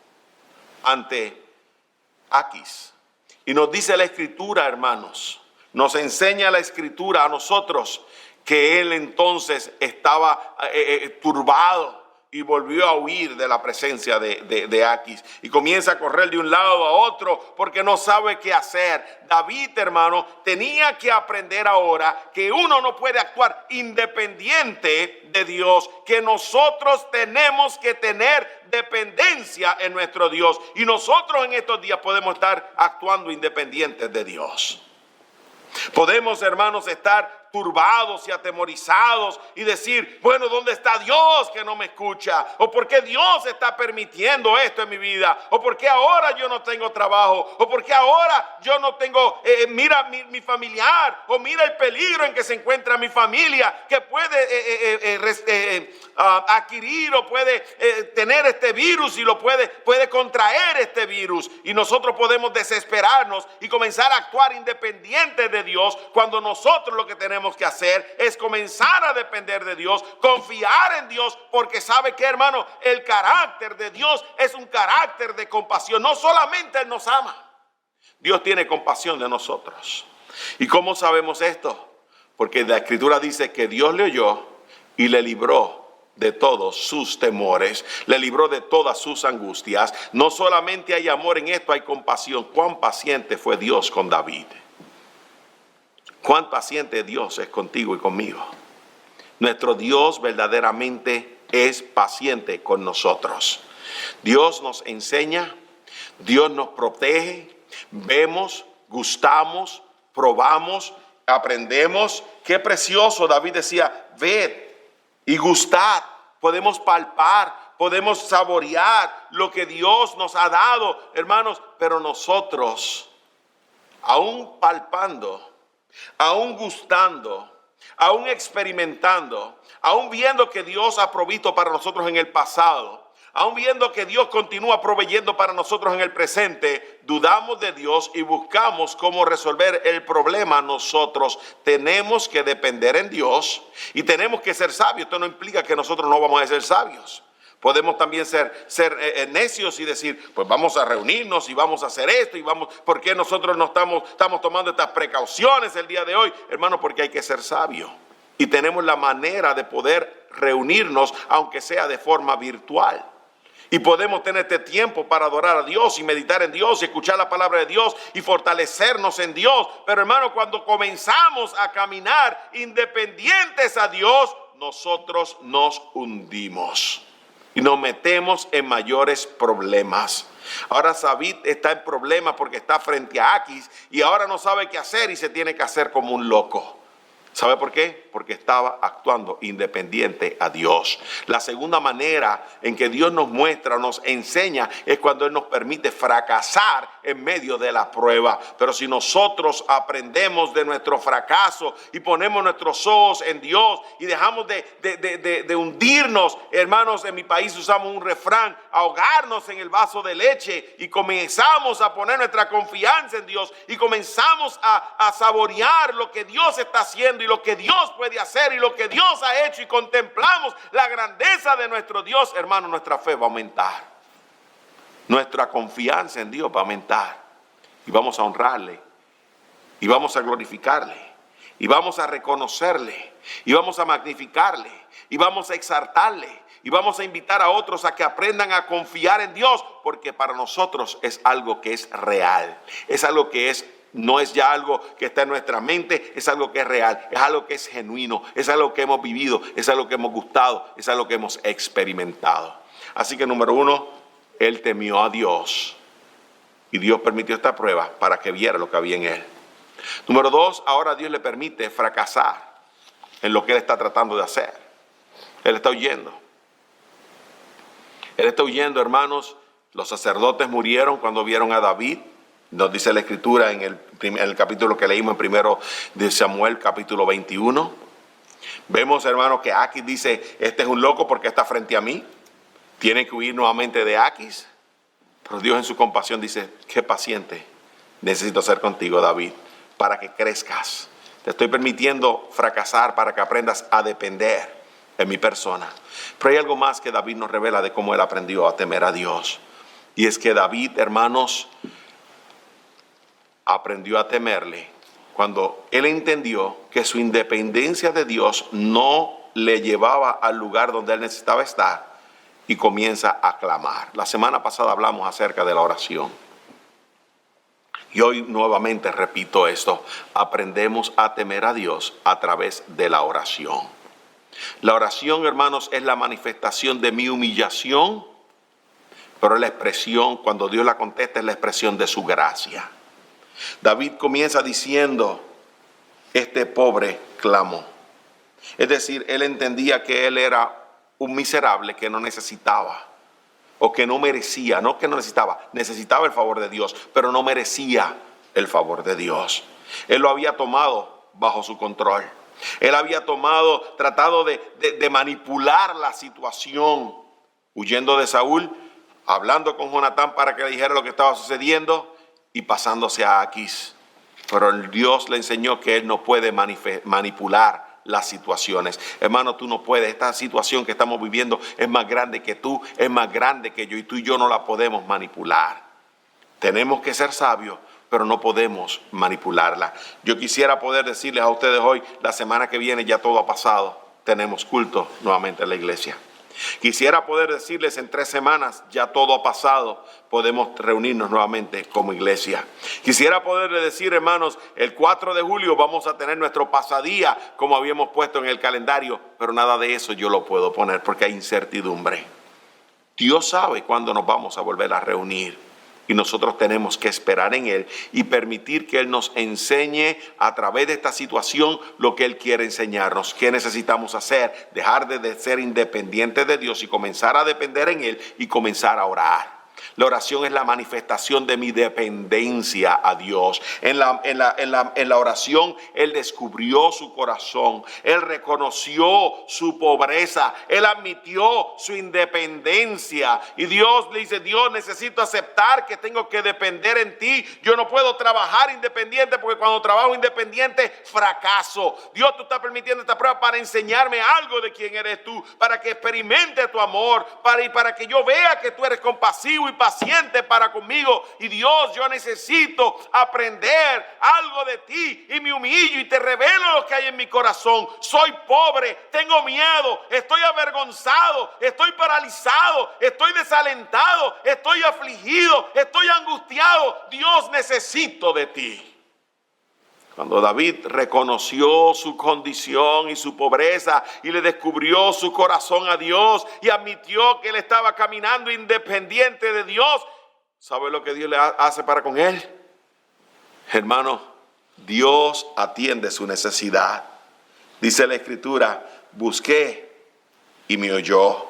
ante Aquis. Y nos dice la escritura, hermanos, nos enseña la escritura a nosotros que él entonces estaba turbado y volvió a huir de la presencia de Aquis. Y comienza a correr de un lado a otro porque no sabe qué hacer. David, hermano, tenía que aprender ahora que uno no puede actuar independiente de Dios, que nosotros tenemos que tener dependencia en nuestro Dios. Y nosotros en estos días podemos estar actuando independientes de Dios. Podemos, hermanos, estar turbados y atemorizados y decir, bueno, ¿dónde está Dios que no me escucha? ¿O por qué Dios está permitiendo esto en mi vida? ¿O por qué ahora yo no tengo trabajo? ¿O por qué ahora yo no tengo, mira mi familiar? ¿O mira el peligro en que se encuentra mi familia que puede adquirir o puede tener este virus y lo puede contraer este virus? Y nosotros podemos desesperarnos y comenzar a actuar independientes de Dios cuando nosotros lo que tenemos que hacer es comenzar a depender de Dios, confiar en Dios, porque sabe que, hermano, el carácter de Dios es un carácter de compasión. No solamente Él nos ama, Dios tiene compasión de nosotros. ¿Y cómo sabemos esto? Porque la escritura dice que Dios le oyó y le libró de todos sus temores, le libró de todas sus angustias. No solamente hay amor en esto, hay compasión. ¿Cuán paciente fue Dios con David? ¿Cuán paciente Dios es contigo y conmigo? Nuestro Dios verdaderamente es paciente con nosotros. Dios nos enseña, Dios nos protege, vemos, gustamos, probamos, aprendemos. Qué precioso, David decía, ved y gustad, podemos palpar, podemos saborear lo que Dios nos ha dado, hermanos, pero nosotros, aún palpando, aún gustando, aún experimentando, aún viendo que Dios ha provisto para nosotros en el pasado, aún viendo que Dios continúa proveyendo para nosotros en el presente, dudamos de Dios y buscamos cómo resolver el problema. Nosotros tenemos que depender en Dios y tenemos que ser sabios. Esto no implica que nosotros no vamos a ser sabios. Podemos también ser necios y decir, pues vamos a reunirnos y vamos a hacer esto y vamos, ¿por qué nosotros no estamos tomando estas precauciones el día de hoy? Hermano, porque hay que ser sabio. Y tenemos la manera de poder reunirnos, aunque sea de forma virtual. Y podemos tener este tiempo para adorar a Dios y meditar en Dios y escuchar la palabra de Dios y fortalecernos en Dios. Pero hermano, cuando comenzamos a caminar independientes a Dios, nosotros nos hundimos y nos metemos en mayores problemas. Ahora David está en problemas porque está frente a Aquis y ahora no sabe qué hacer y se tiene que hacer como un loco. ¿Sabe por qué? Porque estaba actuando independiente a Dios. La segunda manera en que Dios nos muestra, nos enseña, es cuando Él nos permite fracasar en medio de la prueba. Pero si nosotros aprendemos de nuestro fracaso y ponemos nuestros ojos en Dios y dejamos de hundirnos, hermanos, en mi país usamos un refrán, ahogarnos en el vaso de leche, y comenzamos a poner nuestra confianza en Dios y comenzamos a saborear lo que Dios está haciendo y lo que Dios puede hacer y lo que Dios ha hecho, y contemplamos la grandeza de nuestro Dios, hermano, nuestra fe va a aumentar. Nuestra confianza en Dios va a aumentar y vamos a honrarle y vamos a glorificarle y vamos a reconocerle y vamos a magnificarle y vamos a exaltarle y vamos a invitar a otros a que aprendan a confiar en Dios, porque para nosotros es algo que es real, es algo que no es ya algo que está en nuestra mente, es algo que es real, es algo que es genuino, es algo que hemos vivido, es algo que hemos gustado, es algo que hemos experimentado. Así que número 1, él temió a Dios y Dios permitió esta prueba para que viera lo que había en él. Número 2, ahora Dios le permite fracasar en lo que él está tratando de hacer. Él está huyendo. Él está huyendo, Los sacerdotes murieron cuando vieron a David. Nos dice la Escritura en el capítulo que leímos en primero de Samuel, capítulo 21. Vemos, hermanos, que Aquis dice, este es un loco porque está frente a mí. Tiene que huir nuevamente de Aquis. Pero Dios en su compasión dice, qué paciente necesito ser contigo, David, para que crezcas. Te estoy permitiendo fracasar para que aprendas a depender en mi persona. Pero hay algo más que David nos revela de cómo él aprendió a temer a Dios. Y es que David, hermanos, aprendió a temerle cuando él entendió que su independencia de Dios no le llevaba al lugar donde él necesitaba estar, y comienza a clamar. La semana pasada hablamos acerca de la oración. Y hoy nuevamente repito esto. Aprendemos a temer a Dios a través de la oración. La oración, hermanos, es la manifestación de mi humillación, pero es la expresión, cuando Dios la contesta, es la expresión de su gracia. David comienza diciendo, este pobre clamó. Es decir, él entendía que él era un miserable que no necesitaba o que no merecía, no que no necesitaba el favor de Dios, pero no merecía el favor de Dios. Él lo había tomado bajo su control. Él había tratado de manipular la situación, huyendo de Saúl, hablando con Jonatán para que le dijera lo que estaba sucediendo y pasándose a Aquis. Pero Dios le enseñó que él no puede manipular las situaciones. Hermano, tú no puedes. Esta situación que estamos viviendo es más grande que tú, es más grande que yo, y tú y yo no la podemos manipular. Tenemos que ser sabios, pero no podemos manipularla. Yo quisiera poder decirles a ustedes hoy, la semana que viene ya todo ha pasado, tenemos culto nuevamente en la iglesia. Quisiera poder decirles en 3 semanas ya todo ha pasado, podemos reunirnos nuevamente como iglesia. Quisiera poderles decir, hermanos, el 4 de julio vamos a tener nuestro pasadía como habíamos puesto en el calendario, pero nada de eso yo lo puedo poner porque hay incertidumbre. Dios sabe cuándo nos vamos a volver a reunir. Y nosotros tenemos que esperar en Él y permitir que Él nos enseñe a través de esta situación lo que Él quiere enseñarnos. ¿Qué necesitamos hacer? Dejar de ser independientes de Dios y comenzar a depender en Él y comenzar a orar. La oración es la manifestación de mi dependencia a Dios. En la oración Él descubrió su corazón. Él reconoció su pobreza. Él admitió su independencia. Y Dios le dice, Dios, necesito aceptar que tengo que depender en ti. Yo no puedo trabajar independiente porque cuando trabajo independiente fracaso. Dios, tú estás permitiendo esta prueba para enseñarme algo de quién eres tú, para que experimente tu amor, para que yo vea que tú eres compasivo y paciente para conmigo. Y Dios, yo necesito aprender algo de ti y me humillo y te revelo lo que hay en mi corazón. Soy pobre, tengo miedo, estoy avergonzado, estoy paralizado, estoy desalentado, estoy afligido, estoy angustiado. Dios, necesito de ti. Cuando David reconoció su condición y su pobreza y le descubrió su corazón a Dios y admitió que él estaba caminando independiente de Dios, ¿sabe lo que Dios le hace para con él? Hermano, Dios atiende su necesidad. Dice la Escritura, busqué y me oyó.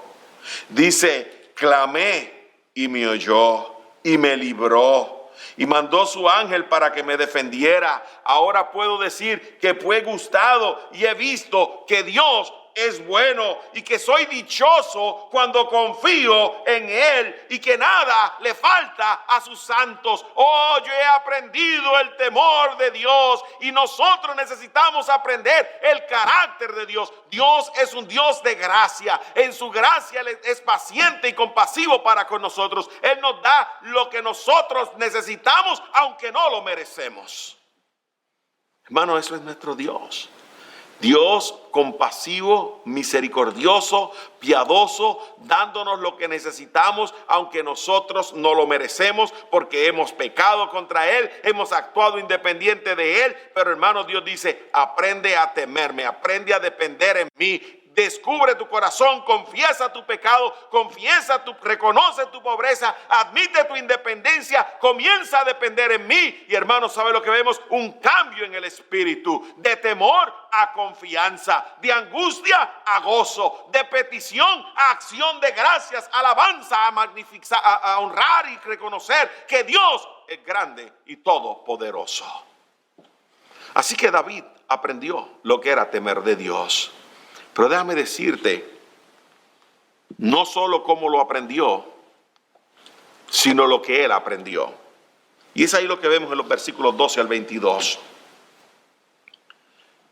Dice, clamé y me oyó y me libró. Y mandó su ángel para que me defendiera. Ahora puedo decir que fue gustado y he visto que Dios es bueno y que soy dichoso cuando confío en Él y que nada le falta a sus santos. Oh, yo he aprendido el temor de Dios y nosotros necesitamos aprender el carácter de Dios. Dios es un Dios de gracia. En su gracia Él es paciente y compasivo para con nosotros. Él nos da lo que nosotros necesitamos aunque no lo merecemos. Hermano, eso es nuestro Dios. Dios compasivo, misericordioso, piadoso, dándonos lo que necesitamos, aunque nosotros no lo merecemos, porque hemos pecado contra Él, hemos actuado independiente de Él. Pero hermano, Dios dice, aprende a temerme, aprende a depender en mí. Descubre tu corazón, confiesa tu pecado, reconoce tu pobreza, admite tu independencia, comienza a depender en mí. Y hermanos, ¿sabe lo que vemos? Un cambio en el espíritu, de temor a confianza, de angustia a gozo, de petición a acción de gracias, alabanza a magnificar, a honrar y reconocer que Dios es grande y todopoderoso. Así que David aprendió lo que era temer de Dios. Pero déjame decirte, no solo cómo lo aprendió, sino lo que él aprendió. Y es ahí lo que vemos en los versículos 12 al 22.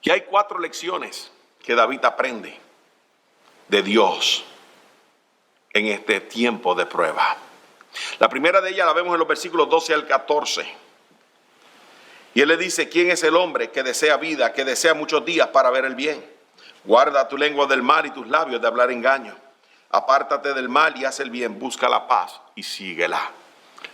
Que hay 4 lecciones que David aprende de Dios en este tiempo de prueba. La primera de ellas la vemos en los versículos 12 al 14. Y él le dice, ¿quién es el hombre que desea vida, que desea muchos días para ver el bien? Guarda tu lengua del mal y tus labios de hablar engaño. Apártate del mal y haz el bien, busca la paz y síguela.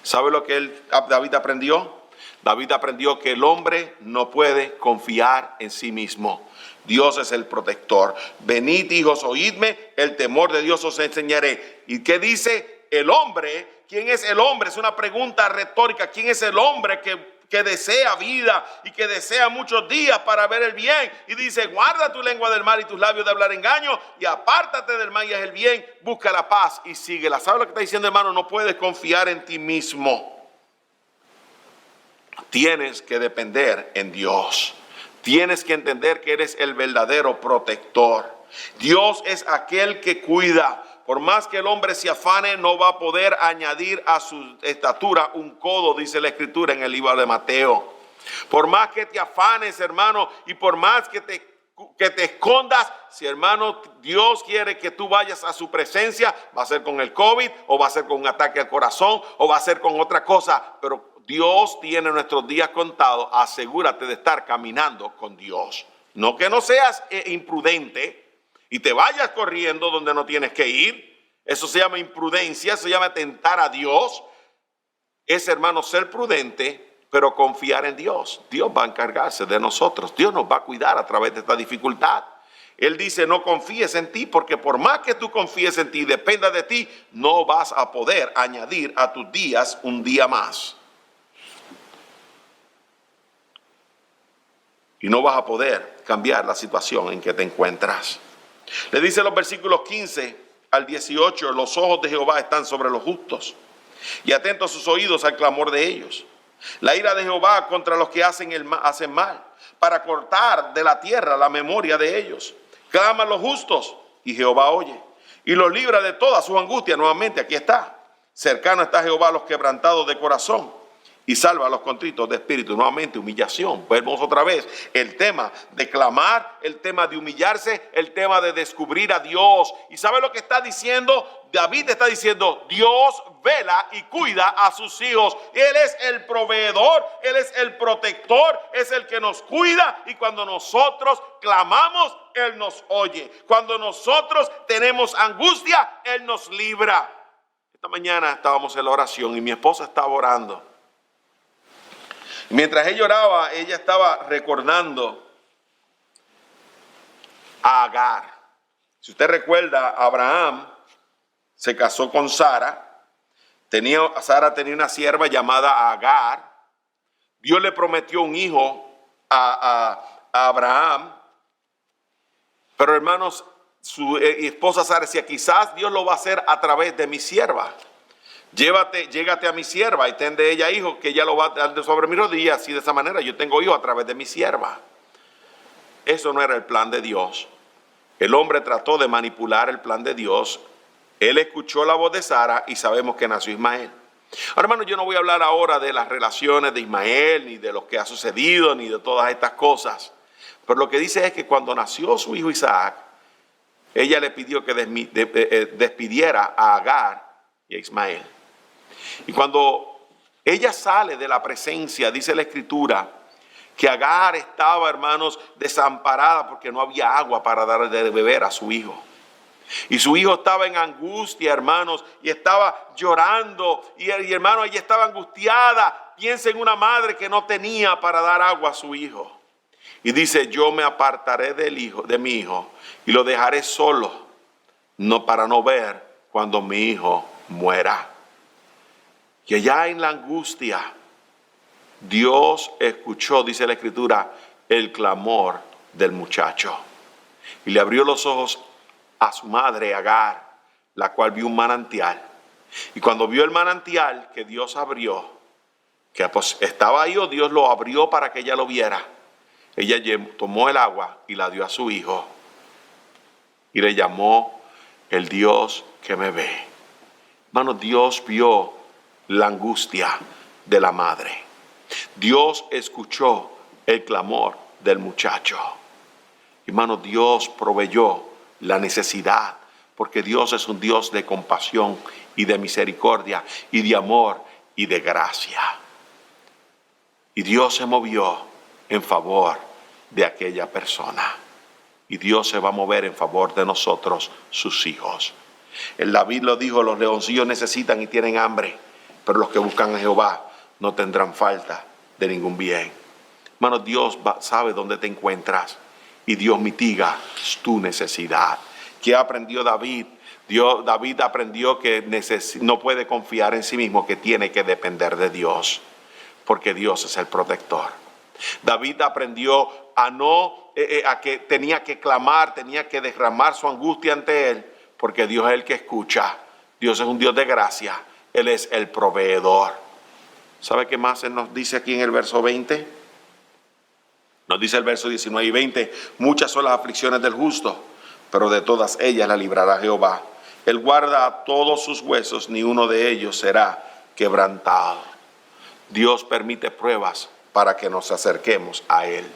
¿Sabe lo que David aprendió? David aprendió que el hombre no puede confiar en sí mismo. Dios es el protector. Venid, hijos, oídme, el temor de Dios os enseñaré. ¿Y qué dice el hombre? ¿Quién es el hombre? Es una pregunta retórica. ¿Quién es el hombre que desea vida y que desea muchos días para ver el bien? Y dice, guarda tu lengua del mal y tus labios de hablar engaño y apártate del mal y haz el bien, busca la paz y síguela. ¿Sabe lo que está diciendo, hermano? No puedes confiar en ti mismo. Tienes que depender en Dios. Tienes que entender que eres el verdadero protector. Dios es aquel que cuida. Por más que el hombre se afane, no va a poder añadir a su estatura un codo, dice la Escritura en el libro de Mateo. Por más que te afanes, hermano, y por más que te escondas, si hermano, Dios quiere que tú vayas a su presencia, va a ser con el COVID, o va a ser con un ataque al corazón, o va a ser con otra cosa, pero Dios tiene nuestros días contados. Asegúrate de estar caminando con Dios. No que no seas imprudente y te vayas corriendo donde no tienes que ir. Eso se llama imprudencia, se llama tentar a Dios. Es, hermano, ser prudente, pero confiar en Dios. Dios va a encargarse de nosotros. Dios nos va a cuidar a través de esta dificultad. Él dice, no confíes en ti, porque por más que tú confíes en ti, dependa de ti, no vas a poder añadir a tus días un día más. Y no vas a poder cambiar la situación en que te encuentras. Le dice en los versículos 15 al 18, los ojos de Jehová están sobre los justos y atentos sus oídos al clamor de ellos. La ira de Jehová contra los que hacen mal, para cortar de la tierra la memoria de ellos. Claman los justos y Jehová oye y los libra de toda su angustia. Nuevamente aquí está. Cercano está Jehová a los quebrantados de corazón y salva a los contritos de espíritu. Nuevamente, humillación. Vemos otra vez el tema de clamar, el tema de humillarse, el tema de descubrir a Dios. ¿Y sabe lo que está diciendo? David está diciendo, Dios vela y cuida a sus hijos. Él es el proveedor, Él es el protector, es el que nos cuida. Y cuando nosotros clamamos, Él nos oye. Cuando nosotros tenemos angustia, Él nos libra. Esta mañana estábamos en la oración y mi esposa estaba orando. Mientras ella oraba, ella estaba recordando a Agar. Si usted recuerda, Abraham se casó con Sara. Sara tenía una sierva llamada Agar. Dios le prometió un hijo a Abraham. Pero hermanos, su esposa Sara decía, quizás Dios lo va a hacer a través de mi sierva. Llégate a mi sierva y ten de ella hijo, que ella lo va a dar sobre mis rodillas. Y de esa manera yo tengo hijo a través de mi sierva. Eso no era el plan de Dios. El hombre trató de manipular el plan de Dios. Él escuchó la voz de Sara y sabemos que nació Ismael. Ahora, hermano, yo no voy a hablar ahora de las relaciones de Ismael, ni de lo que ha sucedido, ni de todas estas cosas. Pero lo que dice es que cuando nació su hijo Isaac, ella le pidió que despidiera a Agar y a Ismael. Y cuando ella sale de la presencia, dice la Escritura, que Agar estaba, hermanos, desamparada porque no había agua para dar de beber a su hijo. Y su hijo estaba en angustia, hermanos, y estaba llorando. Y hermano, ella estaba angustiada. Piensa en una madre que no tenía para dar agua a su hijo. Y dice, yo me apartaré de mi hijo y lo dejaré solo, no para no ver cuando mi hijo muera. Y allá en la angustia, Dios escuchó, dice la Escritura, el clamor del muchacho. Y le abrió los ojos a su madre Agar, la cual vio un manantial. Y cuando vio el manantial que Dios abrió, que pues estaba ahí, o Dios lo abrió para que ella lo viera, ella tomó el agua y la dio a su hijo. Y le llamó el Dios que me ve. Hermano, Dios vio la angustia de la madre. Dios escuchó el clamor del muchacho. Hermano, Dios proveyó la necesidad, porque Dios es un Dios de compasión y de misericordia y de amor y de gracia. Y Dios se movió en favor de aquella persona. Y Dios se va a mover en favor de nosotros, sus hijos. El David lo dijo, los leoncillos necesitan y tienen hambre, pero los que buscan a Jehová no tendrán falta de ningún bien. Hermano, Dios sabe dónde te encuentras y Dios mitiga tu necesidad. ¿Qué aprendió David? David aprendió que no puede confiar en sí mismo, que tiene que depender de Dios, porque Dios es el protector. David aprendió a que tenía que clamar, tenía que derramar su angustia ante Él, porque Dios es el que escucha. Dios es un Dios de gracia. Él es el proveedor. ¿Sabe qué más Él nos dice aquí en el verso 20? Nos dice el verso 19 y 20. Muchas son las aflicciones del justo, pero de todas ellas la librará Jehová. Él guarda a todos sus huesos, ni uno de ellos será quebrantado. Dios permite pruebas para que nos acerquemos a Él.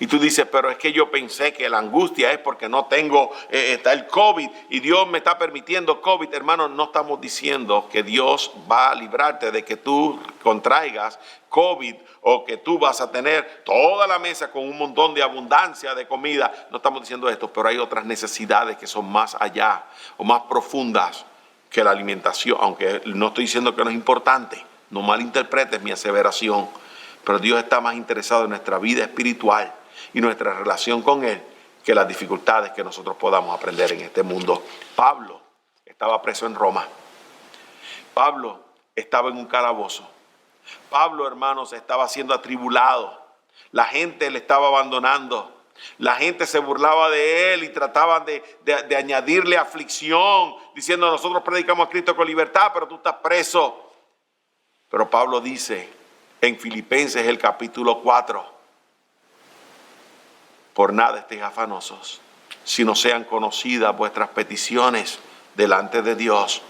Y tú dices, pero es que yo pensé que la angustia es porque no tengo, está el COVID y Dios me está permitiendo COVID. Hermano, no estamos diciendo que Dios va a librarte de que tú contraigas COVID o que tú vas a tener toda la mesa con un montón de abundancia de comida. No estamos diciendo esto, pero hay otras necesidades que son más allá o más profundas que la alimentación, aunque no estoy diciendo que no es importante. No malinterpretes mi aseveración. Pero Dios está más interesado en nuestra vida espiritual y nuestra relación con Él que las dificultades que nosotros podamos aprender en este mundo. Pablo estaba preso en Roma. Pablo estaba en un calabozo. Pablo, hermanos, estaba siendo atribulado. La gente le estaba abandonando. La gente se burlaba de él y trataban de añadirle aflicción, diciendo, nosotros predicamos a Cristo con libertad, pero tú estás preso. Pero Pablo dice en Filipenses el capítulo 4, por nada estéis afanosos, sino sean conocidas vuestras peticiones delante de Dios,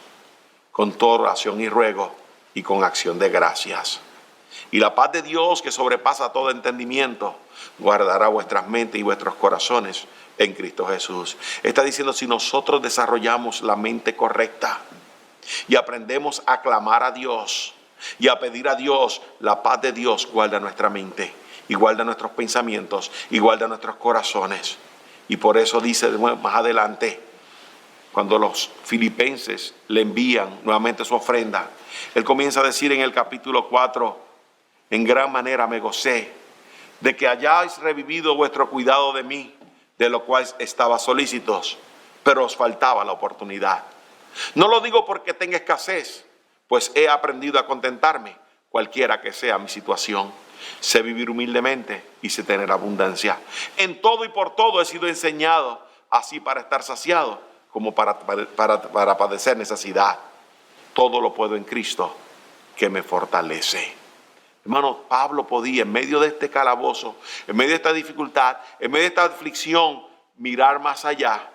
con toda oración y ruego y con acción de gracias. Y la paz de Dios, que sobrepasa todo entendimiento, guardará vuestras mentes y vuestros corazones en Cristo Jesús. Está diciendo, si nosotros desarrollamos la mente correcta y aprendemos a clamar a Dios y a pedir a Dios, la paz de Dios guarda nuestra mente y guarda nuestros pensamientos y guarda nuestros corazones. Y por eso dice más adelante, cuando los filipenses le envían nuevamente su ofrenda, él comienza a decir en el capítulo 4, en gran manera me gocé de que hayáis revivido vuestro cuidado de mí, de lo cual estaba solícitos, pero os faltaba la oportunidad. No lo digo porque tenga escasez, pues he aprendido a contentarme, cualquiera que sea mi situación. Sé vivir humildemente y sé tener abundancia. En todo y por todo he sido enseñado, así para estar saciado como para padecer necesidad. Todo lo puedo en Cristo que me fortalece. Hermano, Pablo podía en medio de este calabozo, en medio de esta dificultad, en medio de esta aflicción, mirar más allá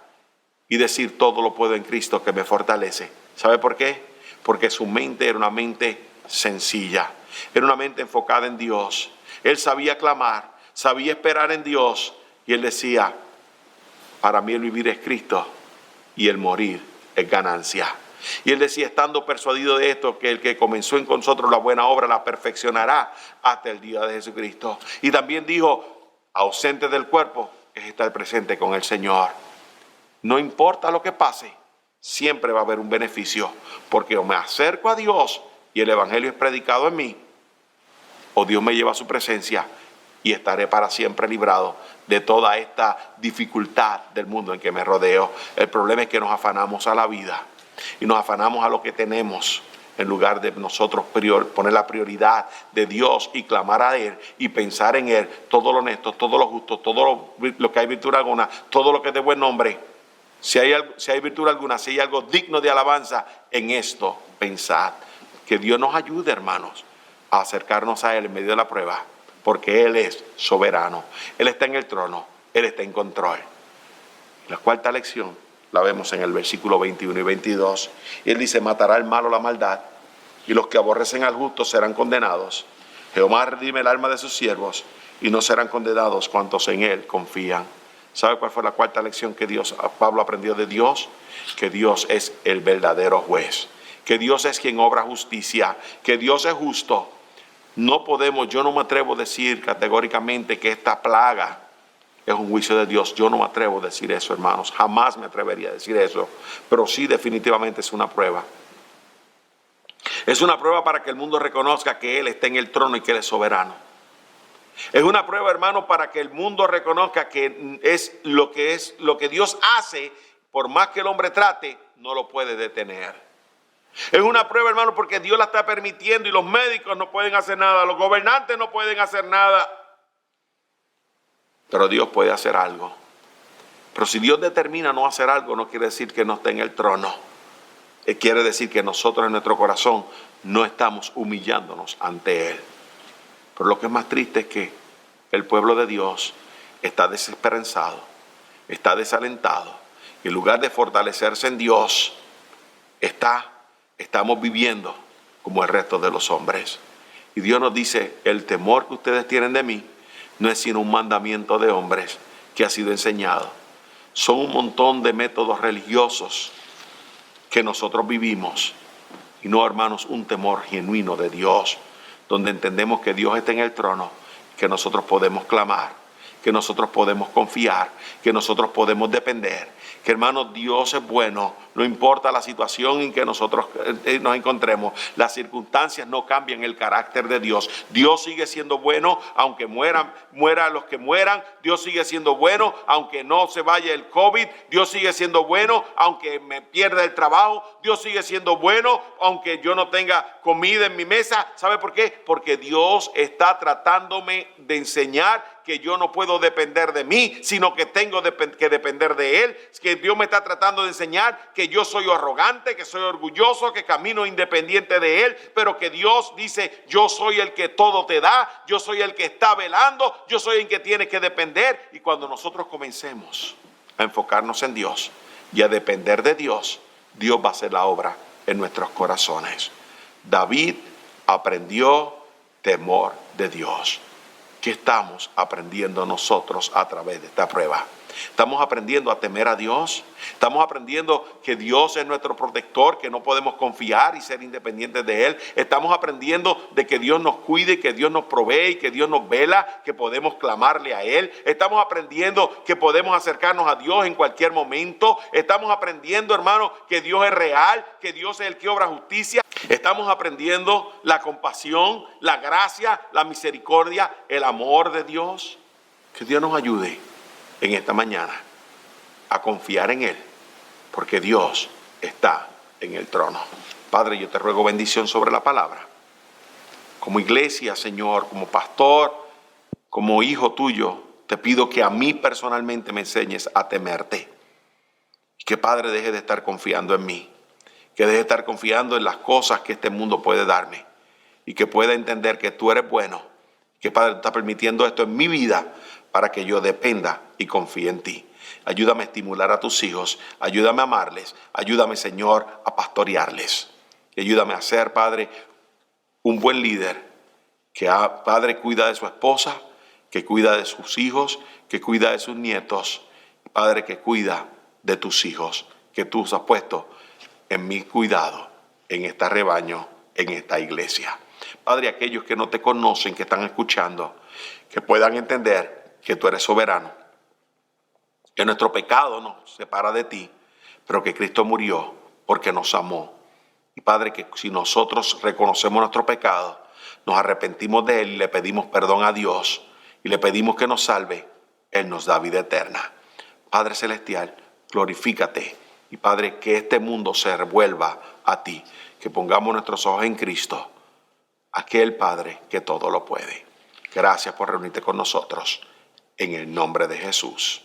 y decir, todo lo puedo en Cristo que me fortalece. ¿Sabe por qué? Porque su mente era una mente sencilla, era una mente enfocada en Dios. Él sabía clamar, sabía esperar en Dios, y él decía, para mí el vivir es Cristo y el morir es ganancia. Y él decía, estando persuadido de esto, que el que comenzó en nosotros la buena obra la perfeccionará hasta el día de Jesucristo. Y también dijo, ausente del cuerpo es estar presente con el Señor. No importa lo que pase, siempre va a haber un beneficio, porque o me acerco a Dios y el evangelio es predicado en mí, o Dios me lleva a su presencia y estaré para siempre librado de toda esta dificultad del mundo en que me rodeo. El problema es que nos afanamos a la vida y nos afanamos a lo que tenemos, en lugar de nosotros poner la prioridad de Dios y clamar a Él y pensar en Él, todo lo honesto, todo lo justo, todo lo que hay virtud alguna, todo lo que es de buen nombre. Si hay virtud alguna, si hay algo digno de alabanza, en esto pensad. Que Dios nos ayude, hermanos, a acercarnos a Él en medio de la prueba, porque Él es soberano, Él está en el trono, Él está en control. La cuarta lección la vemos en el versículo 21 y 22. Y Él dice, matará el malo la maldad, y los que aborrecen al justo serán condenados. Jehová redime el alma de sus siervos, y no serán condenados cuantos en Él confían. ¿Sabe cuál fue la cuarta lección que Pablo aprendió de Dios? Que Dios es el verdadero juez, que Dios es quien obra justicia, que Dios es justo. Yo no me atrevo a decir categóricamente que esta plaga es un juicio de Dios. Yo no me atrevo a decir eso, hermanos. Jamás me atrevería a decir eso. Pero sí, definitivamente es una prueba. Es una prueba para que el mundo reconozca que Él está en el trono y que Él es soberano. Es una prueba, hermano, para que el mundo reconozca que lo que Dios hace, por más que el hombre trate, no lo puede detener. Es una prueba, hermano, porque Dios la está permitiendo y los médicos no pueden hacer nada, los gobernantes no pueden hacer nada. Pero Dios puede hacer algo. Pero si Dios determina no hacer algo, no quiere decir que no esté en el trono. Quiere decir que nosotros en nuestro corazón no estamos humillándonos ante Él. Pero lo que es más triste es que el pueblo de Dios está desesperanzado, está desalentado. Y en lugar de fortalecerse en Dios, estamos viviendo como el resto de los hombres. Y Dios nos dice, el temor que ustedes tienen de mí no es sino un mandamiento de hombres que ha sido enseñado. Son un montón de métodos religiosos que nosotros vivimos. Y no, hermanos, un temor genuino de Dios, donde entendemos que Dios está en el trono, que nosotros podemos clamar, que nosotros podemos confiar, que nosotros podemos depender. Que, hermanos, Dios es bueno, no importa la situación en que nosotros nos encontremos. Las circunstancias no cambian el carácter de Dios. Dios sigue siendo bueno, aunque mueran los que mueran. Dios sigue siendo bueno, aunque no se vaya el COVID. Dios sigue siendo bueno, aunque me pierda el trabajo. Dios sigue siendo bueno, aunque yo no tenga comida en mi mesa. ¿Sabe por qué? Porque Dios está tratándome de enseñar que yo no puedo depender de mí, sino que tengo que depender de Él. Que Dios me está tratando de enseñar que yo soy arrogante, que soy orgulloso, que camino independiente de Él, pero que Dios dice, yo soy el que todo te da, yo soy el que está velando, yo soy el que tiene que depender. Y cuando nosotros comencemos a enfocarnos en Dios y a depender de Dios, Dios va a hacer la obra en nuestros corazones. David aprendió temor de Dios. ¿Qué estamos aprendiendo nosotros a través de esta prueba? Estamos aprendiendo a temer a Dios. Estamos aprendiendo que Dios es nuestro protector, que no podemos confiar y ser independientes de Él. Estamos aprendiendo de que Dios nos cuide, que Dios nos provee y que Dios nos vela, que podemos clamarle a Él. Estamos aprendiendo que podemos acercarnos a Dios en cualquier momento. Estamos aprendiendo, hermano, que Dios es real, que Dios es el que obra justicia. Estamos aprendiendo la compasión, la gracia, la misericordia, el amor de Dios. Que Dios nos ayude en esta mañana a confiar en Él, porque Dios está en el trono. Padre, yo te ruego bendición sobre la palabra. Como iglesia, Señor, como pastor, como hijo tuyo, te pido que a mí personalmente me enseñes a temerte. Y que, Padre, deje de estar confiando en mí, que deje de estar confiando en las cosas que este mundo puede darme, y que pueda entender que tú eres bueno, que, Padre, estás permitiendo esto en mi vida para que yo dependa y confíe en ti. Ayúdame a estimular a tus hijos, ayúdame a amarles, ayúdame, Señor, a pastorearles. Y ayúdame a ser, Padre, un buen líder que, Padre, cuida de su esposa, que cuida de sus hijos, que cuida de sus nietos. Padre, que cuida de tus hijos, que tú has puesto en mi cuidado, en este rebaño, en esta iglesia. Padre, aquellos que no te conocen, que están escuchando, que puedan entender que tú eres soberano, que nuestro pecado nos separa de ti, pero que Cristo murió porque nos amó. Y, Padre, que si nosotros reconocemos nuestro pecado, nos arrepentimos de él y le pedimos perdón a Dios y le pedimos que nos salve, Él nos da vida eterna. Padre celestial, glorifícate. Y, Padre, que este mundo se revuelva a ti, que pongamos nuestros ojos en Cristo, aquel Padre que todo lo puede. Gracias por reunirte con nosotros. En el nombre de Jesús.